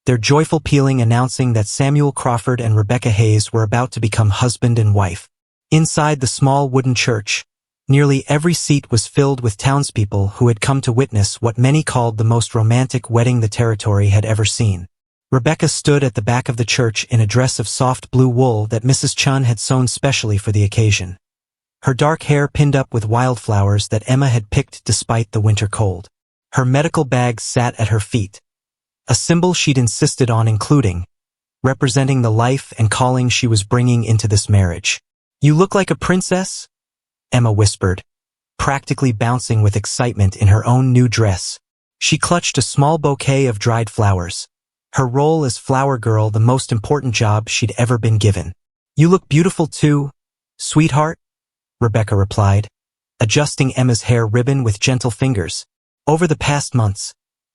Their joyful pealing announcing that Samuel Crawford and Rebecca Hayes were about to become husband and wife. Inside the small wooden church, nearly every seat was filled with townspeople who had come to witness what many called the most romantic wedding the territory had ever seen. Rebecca stood at the back of the church in a dress of soft blue wool that Mrs. Chun had sewn specially for the occasion. Her dark hair pinned up with wildflowers that Emma had picked despite the winter cold. Her medical bag sat at her feet, a symbol she'd insisted on including, representing the life and calling she was bringing into this marriage. You look like a princess, Emma whispered, practically bouncing with excitement in her own new dress. She clutched a small bouquet of dried flowers, her role as flower girl the most important job she'd ever been given. You look beautiful too, sweetheart, Rebecca replied, adjusting Emma's hair ribbon with gentle fingers. Over the past months,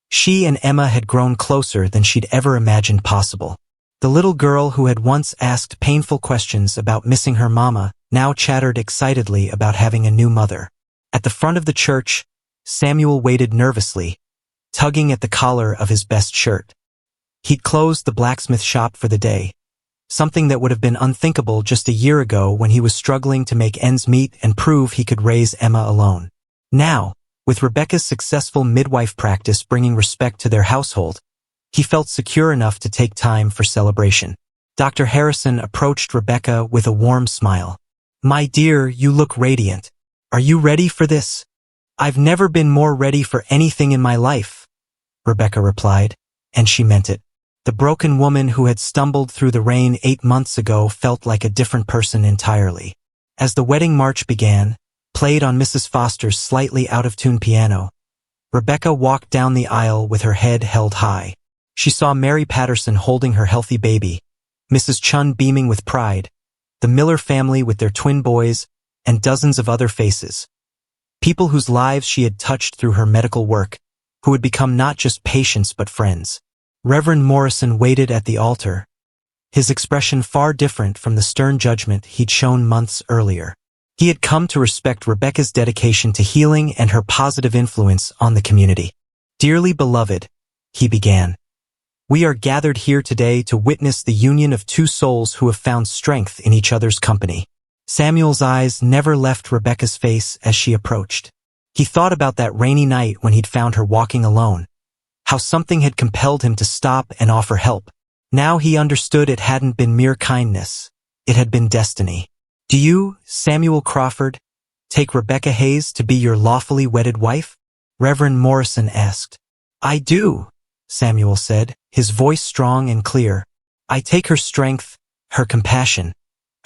she and Emma had grown closer than she'd ever imagined possible. The little girl who had once asked painful questions about missing her mama now chattered excitedly about having a new mother. At the front of the church, Samuel waited nervously, tugging at the collar of his best shirt. He'd closed the blacksmith shop for the day, something that would have been unthinkable just a year ago when he was struggling to make ends meet and prove he could raise Emma alone. Now, with Rebecca's successful midwife practice bringing respect to their household, he felt secure enough to take time for celebration. Dr. Harrison approached Rebecca with a warm smile. "My dear, you look radiant. Are you ready for this?" "I've never been more ready for anything in my life," Rebecca replied, and she meant it. The broken woman who had stumbled through the rain 8 months ago felt like a different person entirely. As the wedding march began, played on Mrs. Foster's slightly out-of-tune piano, Rebecca walked down the aisle with her head held high. She saw Mary Patterson holding her healthy baby, Mrs. Chun beaming with pride, the Miller family with their twin boys, and dozens of other faces. People whose lives she had touched through her medical work, who had become not just patients but friends. Reverend Morrison waited at the altar, his expression far different from the stern judgment he'd shown months earlier. He had come to respect Rebecca's dedication to healing and her positive influence on the community. "Dearly beloved," he began, "we are gathered here today to witness the union of two souls who have found strength in each other's company." Samuel's eyes never left Rebecca's face as she approached. He thought about that rainy night when he'd found her walking alone, how something had compelled him to stop and offer help. Now he understood it hadn't been mere kindness, it had been destiny. "Do you, Samuel Crawford, take Rebecca Hayes to be your lawfully wedded wife?" Reverend Morrison asked. "I do," Samuel said, his voice strong and clear. "I take her strength, her compassion,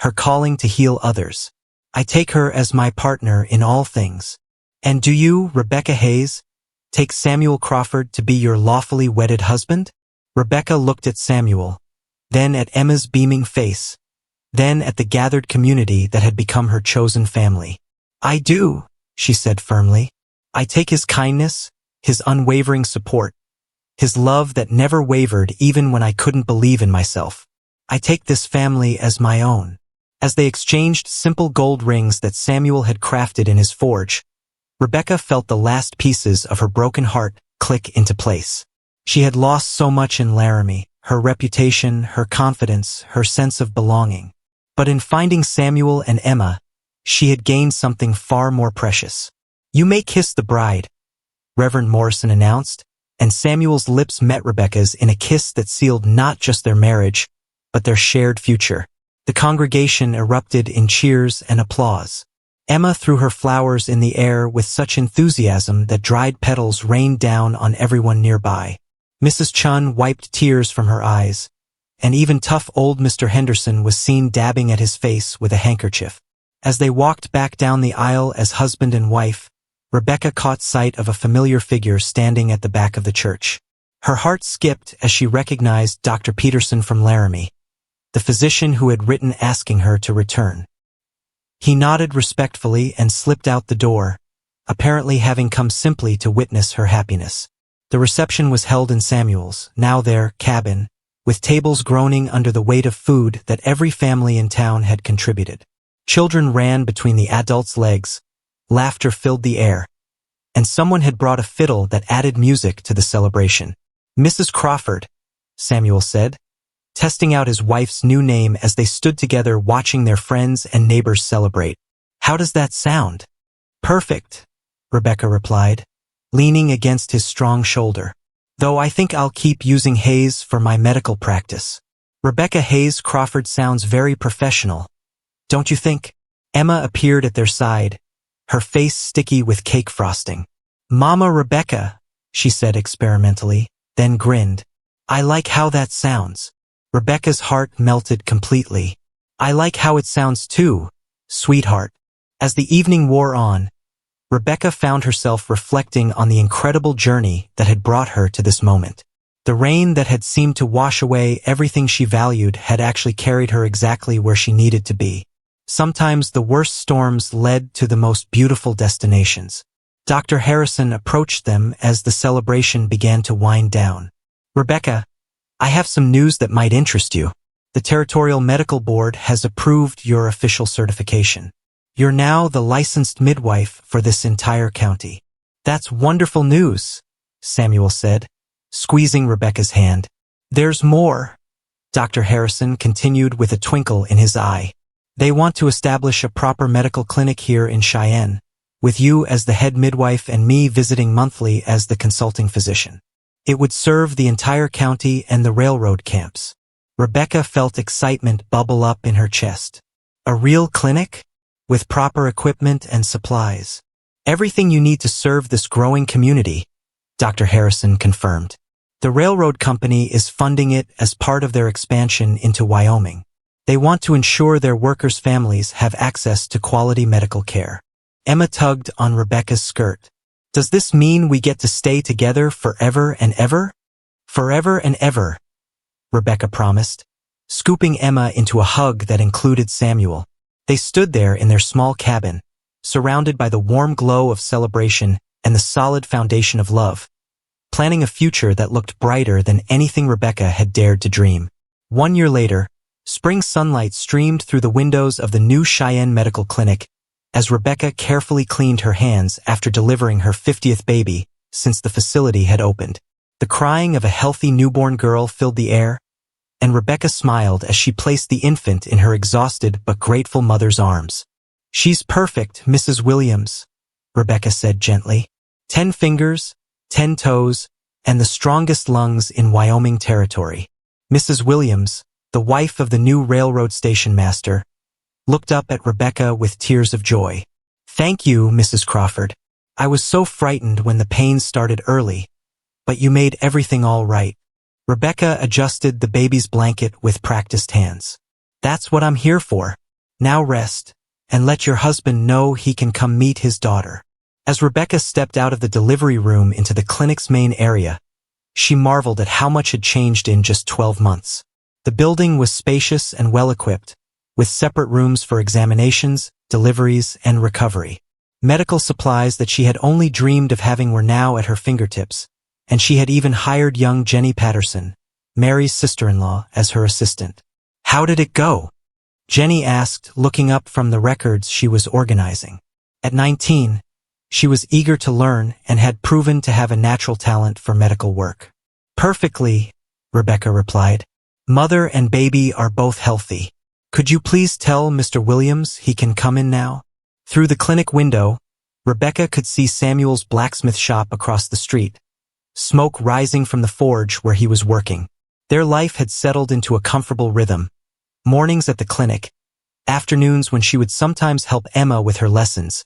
her calling to heal others. I take her as my partner in all things." "And do you, Rebecca Hayes, take Samuel Crawford to be your lawfully wedded husband?" Rebecca looked at Samuel, then at Emma's beaming face, then at the gathered community that had become her chosen family. "I do," she said firmly. "I take his kindness, his unwavering support, his love that never wavered even when I couldn't believe in myself. I take this family as my own." As they exchanged simple gold rings that Samuel had crafted in his forge, Rebecca felt the last pieces of her broken heart click into place. She had lost so much in Laramie, her reputation, her confidence, her sense of belonging. But in finding Samuel and Emma, she had gained something far more precious. "You may kiss the bride," Reverend Morrison announced, and Samuel's lips met Rebecca's in a kiss that sealed not just their marriage, but their shared future. The congregation erupted in cheers and applause. Emma threw her flowers in the air with such enthusiasm that dried petals rained down on everyone nearby. Mrs. Chun wiped tears from her eyes, and even tough old Mr. Henderson was seen dabbing at his face with a handkerchief. As they walked back down the aisle as husband and wife, Rebecca caught sight of a familiar figure standing at the back of the church. Her heart skipped as she recognized Dr. Peterson from Laramie, the physician who had written asking her to return. He nodded respectfully and slipped out the door, apparently having come simply to witness her happiness. The reception was held in Samuel's, now their, cabin, with tables groaning under the weight of food that every family in town had contributed. Children ran between the adults' legs, laughter filled the air, and someone had brought a fiddle that added music to the celebration. "Mrs. Crawford," Samuel said, testing out his wife's new name as they stood together watching their friends and neighbors celebrate. "How does that sound?" "Perfect," Rebecca replied, leaning against his strong shoulder. "Though I think I'll keep using Hayes for my medical practice." "Rebecca Hayes Crawford sounds very professional, don't you think?" Emma appeared at their side, her face sticky with cake frosting. "Mama Rebecca," she said experimentally, then grinned. "I like how that sounds." Rebecca's heart melted completely. "I like how it sounds too, sweetheart." As the evening wore on, Rebecca found herself reflecting on the incredible journey that had brought her to this moment. The rain that had seemed to wash away everything she valued had actually carried her exactly where she needed to be. Sometimes the worst storms led to the most beautiful destinations. Dr. Harrison approached them as the celebration began to wind down. "Rebecca, I have some news that might interest you." The Territorial Medical Board has approved your official certification. You're now the licensed midwife for this entire county. That's wonderful news, Samuel said, squeezing Rebecca's hand. There's more, Dr. Harrison continued with a twinkle in his eye. They want to establish a proper medical clinic here in Cheyenne, with you as the head midwife and me visiting monthly as the consulting physician. It would serve the entire county and the railroad camps. Rebecca felt excitement bubble up in her chest. A real clinic? With proper equipment and supplies. Everything you need to serve this growing community, Dr. Harrison confirmed. The railroad company is funding it as part of their expansion into Wyoming. They want to ensure their workers' families have access to quality medical care. Emma tugged on Rebecca's skirt. Does this mean we get to stay together forever and ever? Forever and ever, Rebecca promised, scooping Emma into a hug that included Samuel. They stood there in their small cabin, surrounded by the warm glow of celebration and the solid foundation of love, planning a future that looked brighter than anything Rebecca had dared to dream. 1 year later, spring sunlight streamed through the windows of the new Cheyenne Medical Clinic as Rebecca carefully cleaned her hands after delivering her 50th baby since the facility had opened. The crying of a healthy newborn girl filled the air, and Rebecca smiled as she placed the infant in her exhausted but grateful mother's arms. She's perfect, Mrs. Williams, Rebecca said gently. 10 fingers, 10 toes, and the strongest lungs in Wyoming territory. Mrs. Williams, the wife of the new railroad station master, looked up at Rebecca with tears of joy. Thank you, Mrs. Crawford. I was so frightened when the pains started early, but you made everything all right. Rebecca adjusted the baby's blanket with practiced hands. That's what I'm here for. Now rest, and let your husband know he can come meet his daughter. As Rebecca stepped out of the delivery room into the clinic's main area, she marveled at how much had changed in just 12 months. The building was spacious and well-equipped, with separate rooms for examinations, deliveries, and recovery. Medical supplies that she had only dreamed of having were now at her fingertips, and she had even hired young Jenny Patterson, Mary's sister-in-law, as her assistant. How did it go? Jenny asked, looking up from the records she was organizing. At 19, she was eager to learn and had proven to have a natural talent for medical work. Perfectly, Rebecca replied. Mother and baby are both healthy. Could you please tell Mr. Williams he can come in now? Through the clinic window, Rebecca could see Samuel's blacksmith shop across the street, smoke rising from the forge where he was working. Their life had settled into a comfortable rhythm. Mornings at the clinic, afternoons when she would sometimes help Emma with her lessons,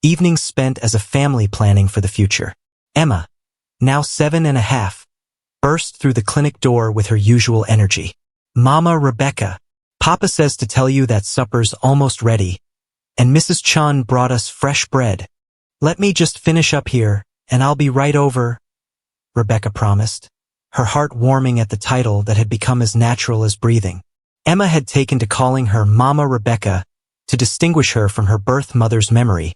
evenings spent as a family planning for the future. Emma, now 7.5, burst through the clinic door with her usual energy. Mama Rebecca, Papa says to tell you that supper's almost ready, and Mrs. Chun brought us fresh bread. Let me just finish up here, and I'll be right over, Rebecca promised, her heart warming at the title that had become as natural as breathing. Emma had taken to calling her Mama Rebecca to distinguish her from her birth mother's memory,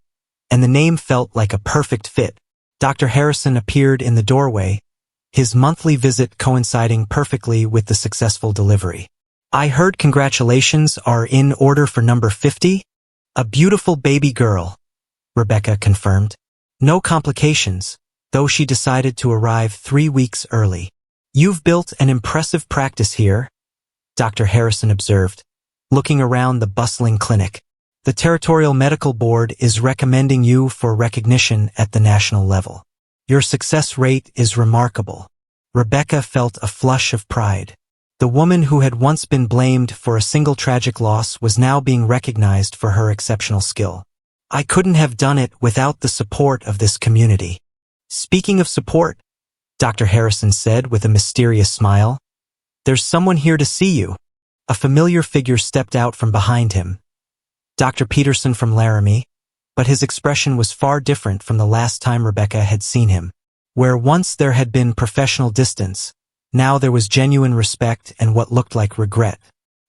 and the name felt like a perfect fit. Dr. Harrison appeared in the doorway, his monthly visit coinciding perfectly with the successful delivery. I heard congratulations are in order for number 50? A beautiful baby girl, Rebecca confirmed. No complications, though she decided to arrive 3 weeks early. You've built an impressive practice here, Dr. Harrison observed, looking around the bustling clinic. The Territorial Medical Board is recommending you for recognition at the national level. Your success rate is remarkable. Rebecca felt a flush of pride. The woman who had once been blamed for a single tragic loss was now being recognized for her exceptional skill. I couldn't have done it without the support of this community. Speaking of support, Dr. Harrison said with a mysterious smile, there's someone here to see you. A familiar figure stepped out from behind him. Dr. Peterson from Laramie, but his expression was far different from the last time Rebecca had seen him. Where once there had been professional distance, now there was genuine respect and what looked like regret.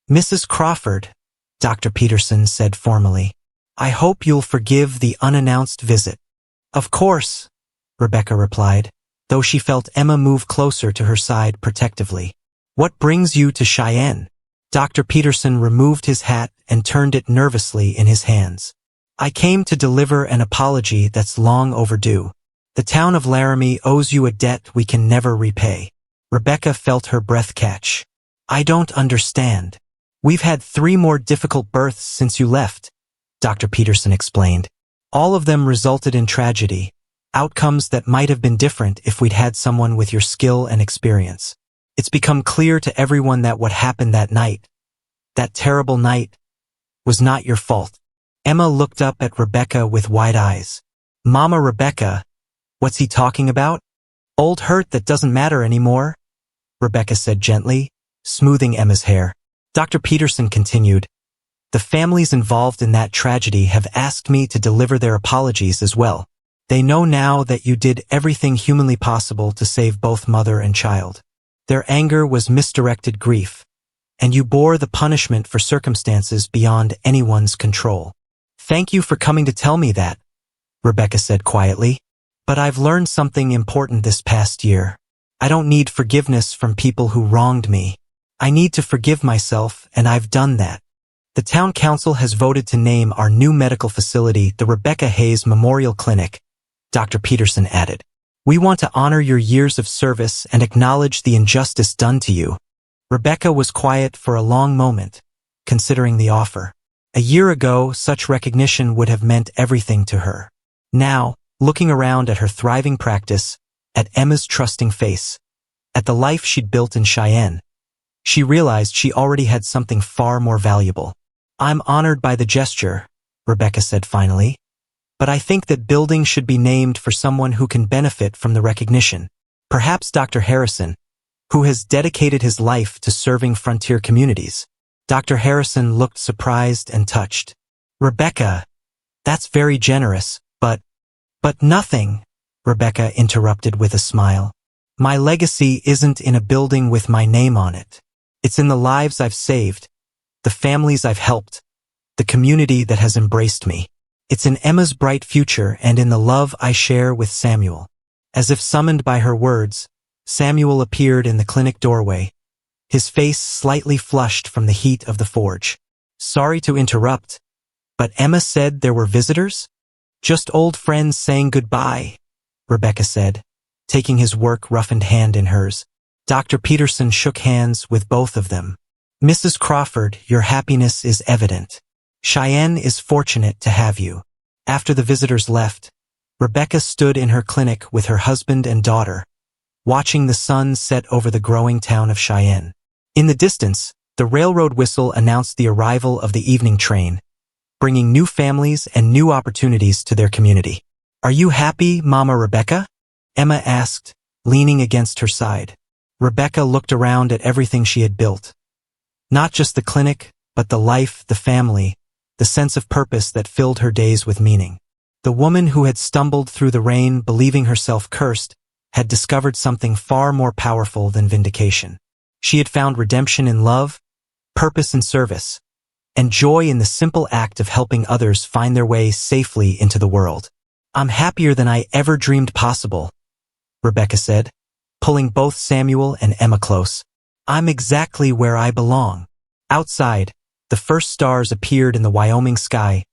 Mrs. Crawford, Dr. Peterson said formally, I hope you'll forgive the unannounced visit. Of course, Rebecca replied, though she felt Emma move closer to her side protectively. What brings you to Cheyenne? Dr. Peterson removed his hat and turned it nervously in his hands. I came to deliver an apology that's long overdue. The town of Laramie owes you a debt we can never repay. Rebecca felt her breath catch. I don't understand. We've had 3 more difficult births since you left, Dr. Peterson explained. All of them resulted in tragedy, outcomes that might have been different if we'd had someone with your skill and experience. It's become clear to everyone that what happened that night, that terrible night, was not your fault. Emma looked up at Rebecca with wide eyes. Mama Rebecca, what's he talking about? Old hurt that doesn't matter anymore, Rebecca said gently, smoothing Emma's hair. Dr. Peterson continued, the families involved in that tragedy have asked me to deliver their apologies as well. They know now that you did everything humanly possible to save both mother and child. Their anger was misdirected grief, and you bore the punishment for circumstances beyond anyone's control. Thank you for coming to tell me that, Rebecca said quietly. But I've learned something important this past year. I don't need forgiveness from people who wronged me. I need to forgive myself, and I've done that. The town council has voted to name our new medical facility the Rebecca Hayes Memorial Clinic, Dr. Peterson added. We want to honor your years of service and acknowledge the injustice done to you. Rebecca was quiet for a long moment, considering the offer. A year ago, such recognition would have meant everything to her. Now, looking around at her thriving practice, at Emma's trusting face, at the life she'd built in Cheyenne, she realized she already had something far more valuable. I'm honored by the gesture, Rebecca said finally. But I think that buildings should be named for someone who can benefit from the recognition. Perhaps Dr. Harrison, who has dedicated his life to serving frontier communities. Dr. Harrison looked surprised and touched. Rebecca, that's very generous, but nothing, Rebecca interrupted with a smile. My legacy isn't in a building with my name on it. It's in the lives I've saved, the families I've helped, the community that has embraced me. It's in Emma's bright future and in the love I share with Samuel. As if summoned by her words, Samuel appeared in the clinic doorway, his face slightly flushed from the heat of the forge. Sorry to interrupt, but Emma said there were visitors? Just old friends saying goodbye, Rebecca said, taking his work-roughened hand in hers. Dr. Peterson shook hands with both of them. Mrs. Crawford, your happiness is evident. Cheyenne is fortunate to have you. After the visitors left, Rebecca stood in her clinic with her husband and daughter, watching the sun set over the growing town of Cheyenne. In the distance, the railroad whistle announced the arrival of the evening train, bringing new families and new opportunities to their community. Are you happy, Mama Rebecca? Emma asked, leaning against her side. Rebecca looked around at everything she had built. Not just the clinic, but the life, the family, the sense of purpose that filled her days with meaning. The woman who had stumbled through the rain believing herself cursed had discovered something far more powerful than vindication. She had found redemption in love, purpose in service, and joy in the simple act of helping others find their way safely into the world. I'm happier than I ever dreamed possible, Rebecca said, pulling both Samuel and Emma close. I'm exactly where I belong. Outside, the first stars appeared in the Wyoming sky,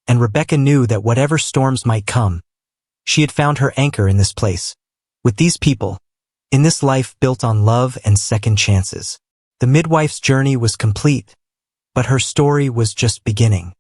and Rebecca knew that whatever storms might come, she had found her anchor in this place, with these people, in this life built on love and second chances. The midwife's journey was complete, but her story was just beginning.